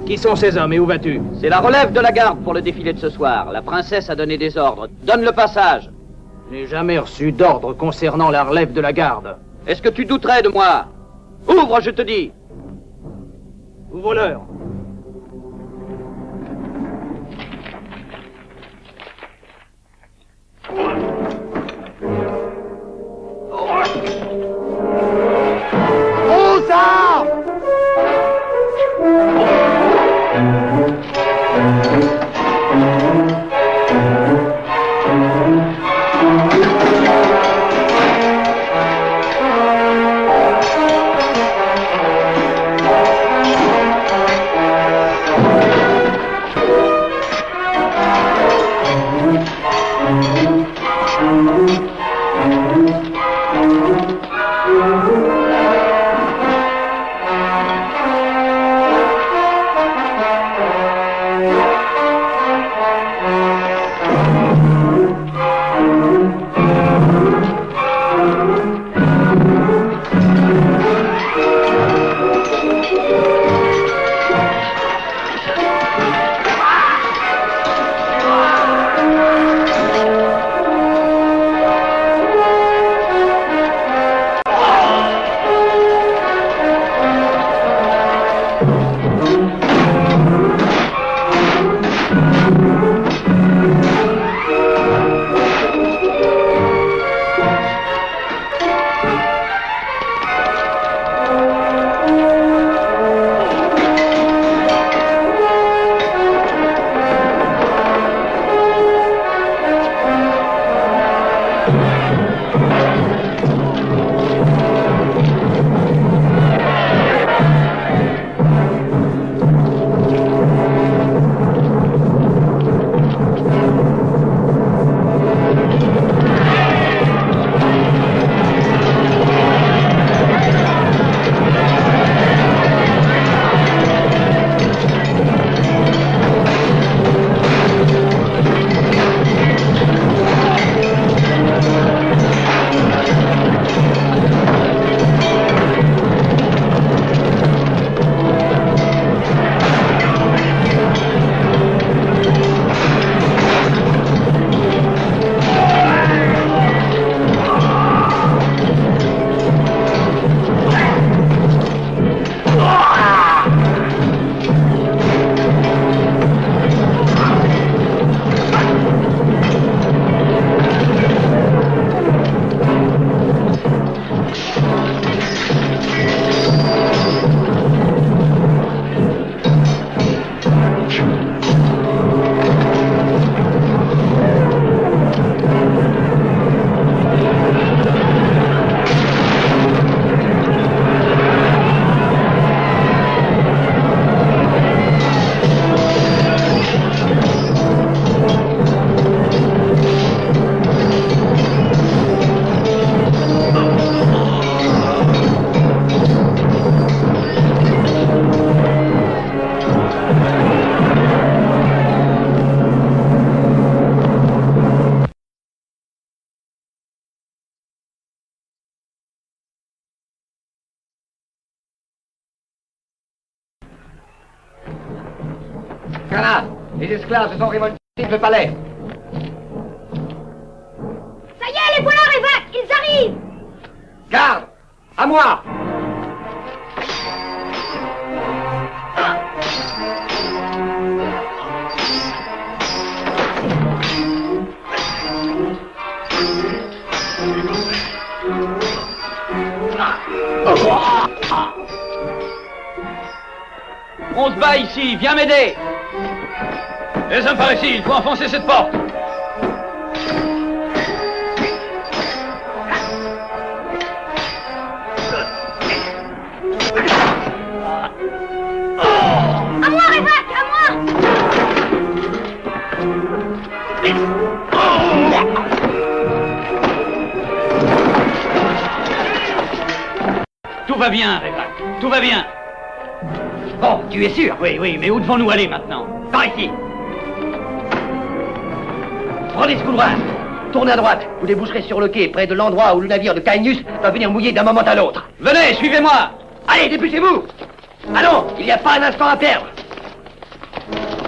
Qui sont ces hommes et où vas-tu? C'est la relève de la garde pour le défilé de ce soir. La princesse a donné des ordres. Donne le passage. Je n'ai jamais reçu d'ordre concernant la relève de la garde. Est-ce que tu douterais de moi? Ouvre, je te dis. Ouvre-leur. Aux armes! Cana, les esclaves se sont révoltés de le palais. Ça y est, les voilà, Révac, ils arrivent! Garde! À moi! On se bat ici, viens m'aider! Les hommes par ici, il faut enfoncer cette porte! À moi, Révac, à moi! Tout va bien, Révac, tout va bien. Bon, tu es sûr? Oui, oui, mais où devons-nous aller maintenant? Par ici. Prenez ce couloir. Tournez à droite. Vous déboucherez sur le quai, près de l'endroit où le navire de Cainius va venir mouiller d'un moment à l'autre. Venez, suivez-moi. Allez, dépêchez-vous. Allons, il n'y a pas un instant à perdre.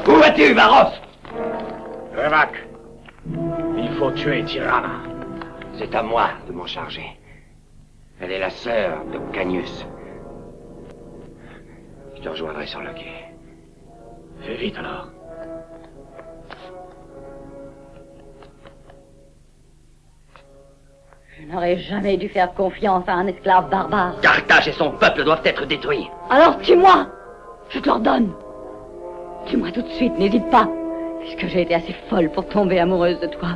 Où vas-tu, Varos? Révac, il faut tuer Tirana. C'est à moi de m'en charger. Elle est la sœur de Cainius. Je te rejoindrai sur le quai. Fais vite alors. Je n'aurais jamais dû faire confiance à un esclave barbare. Carthage et son peuple doivent être détruits. Alors tue-moi! Je te l'ordonne. Tue-moi tout de suite, n'hésite pas. Puisque j'ai été assez folle pour tomber amoureuse de toi.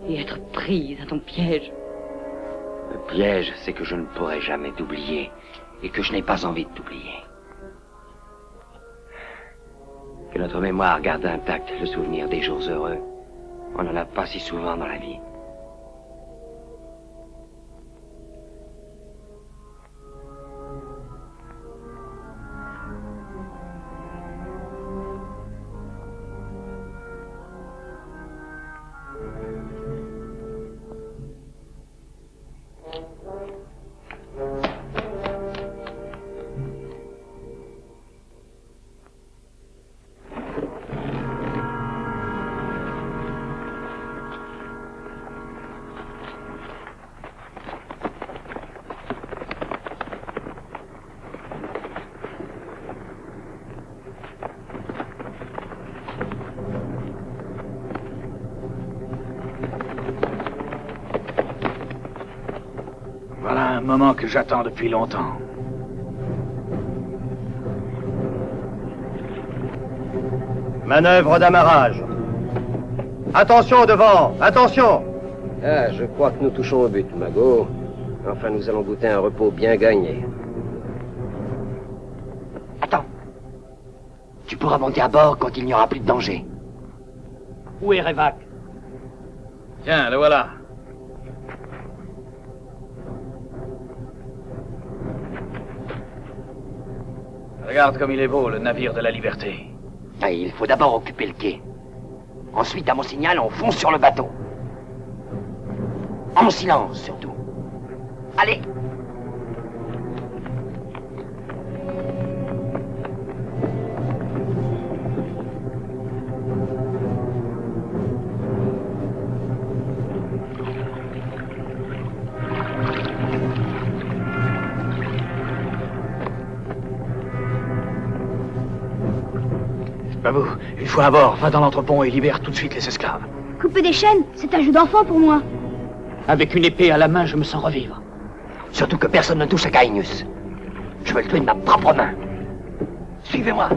Et être prise à ton piège. Le piège, c'est que je ne pourrai jamais t'oublier. Et que je n'ai pas envie de t'oublier. Que notre mémoire garde intact le souvenir des jours heureux. On n'en a pas si souvent dans la vie. Voilà un moment que j'attends depuis longtemps. Manœuvre d'amarrage. Attention au devant, attention! Ah, je crois que nous touchons au but, Mago. Enfin, nous allons goûter un repos bien gagné. Attends. Tu pourras monter à bord quand il n'y aura plus de danger. Où est Révac? Tiens, le voilà. Regarde comme il est beau, le navire de la liberté. Ah, il faut d'abord occuper le quai. Ensuite, à mon signal, on fonce sur le bateau. En silence, surtout. Allez! Babou, une fois à bord, va dans l'entrepont et libère tout de suite les esclaves. Couper des chaînes, c'est un jeu d'enfant pour moi. Avec une épée à la main, je me sens revivre. Surtout que personne ne touche à Cainius. Je veux le tuer de ma propre main. Suivez-moi.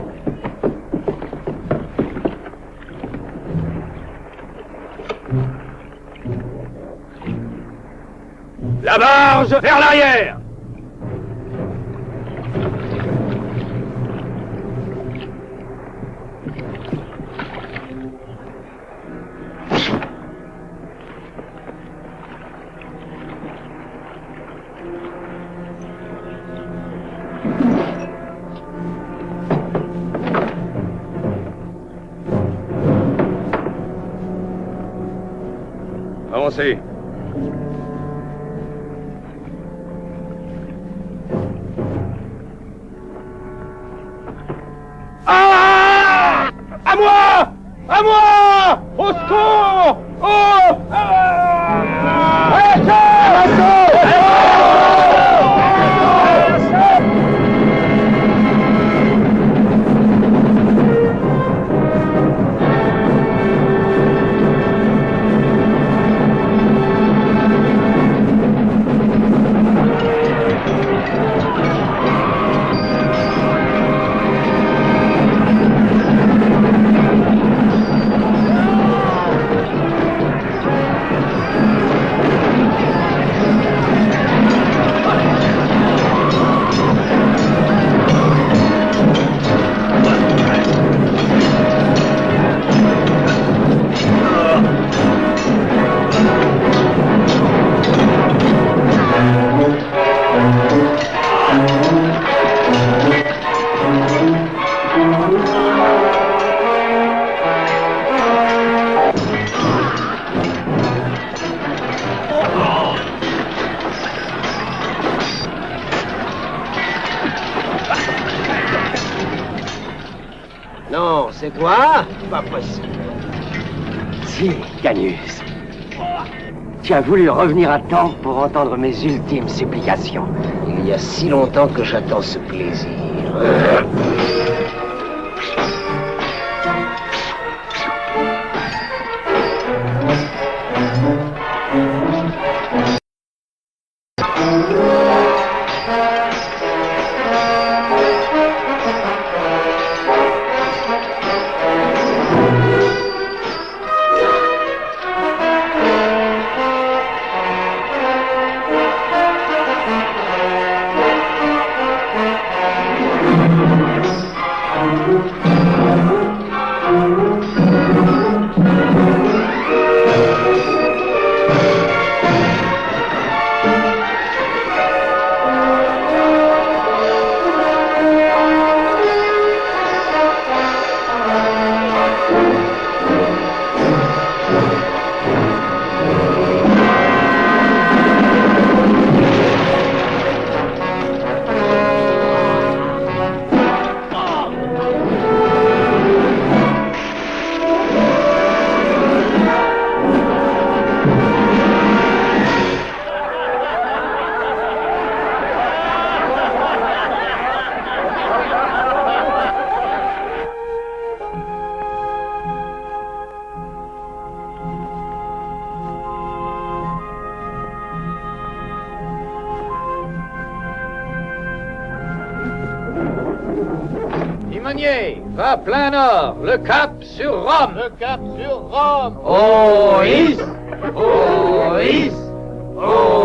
La barge vers l'arrière! Avancez. Ah! c'est toi? Pas possible. Si, Canius. Tu as voulu revenir à temps pour entendre mes ultimes supplications. Il y a si longtemps que j'attends ce plaisir. Timonier, va plein nord, le cap sur Rome. Le cap sur Rome. Ois, Ois, Ois.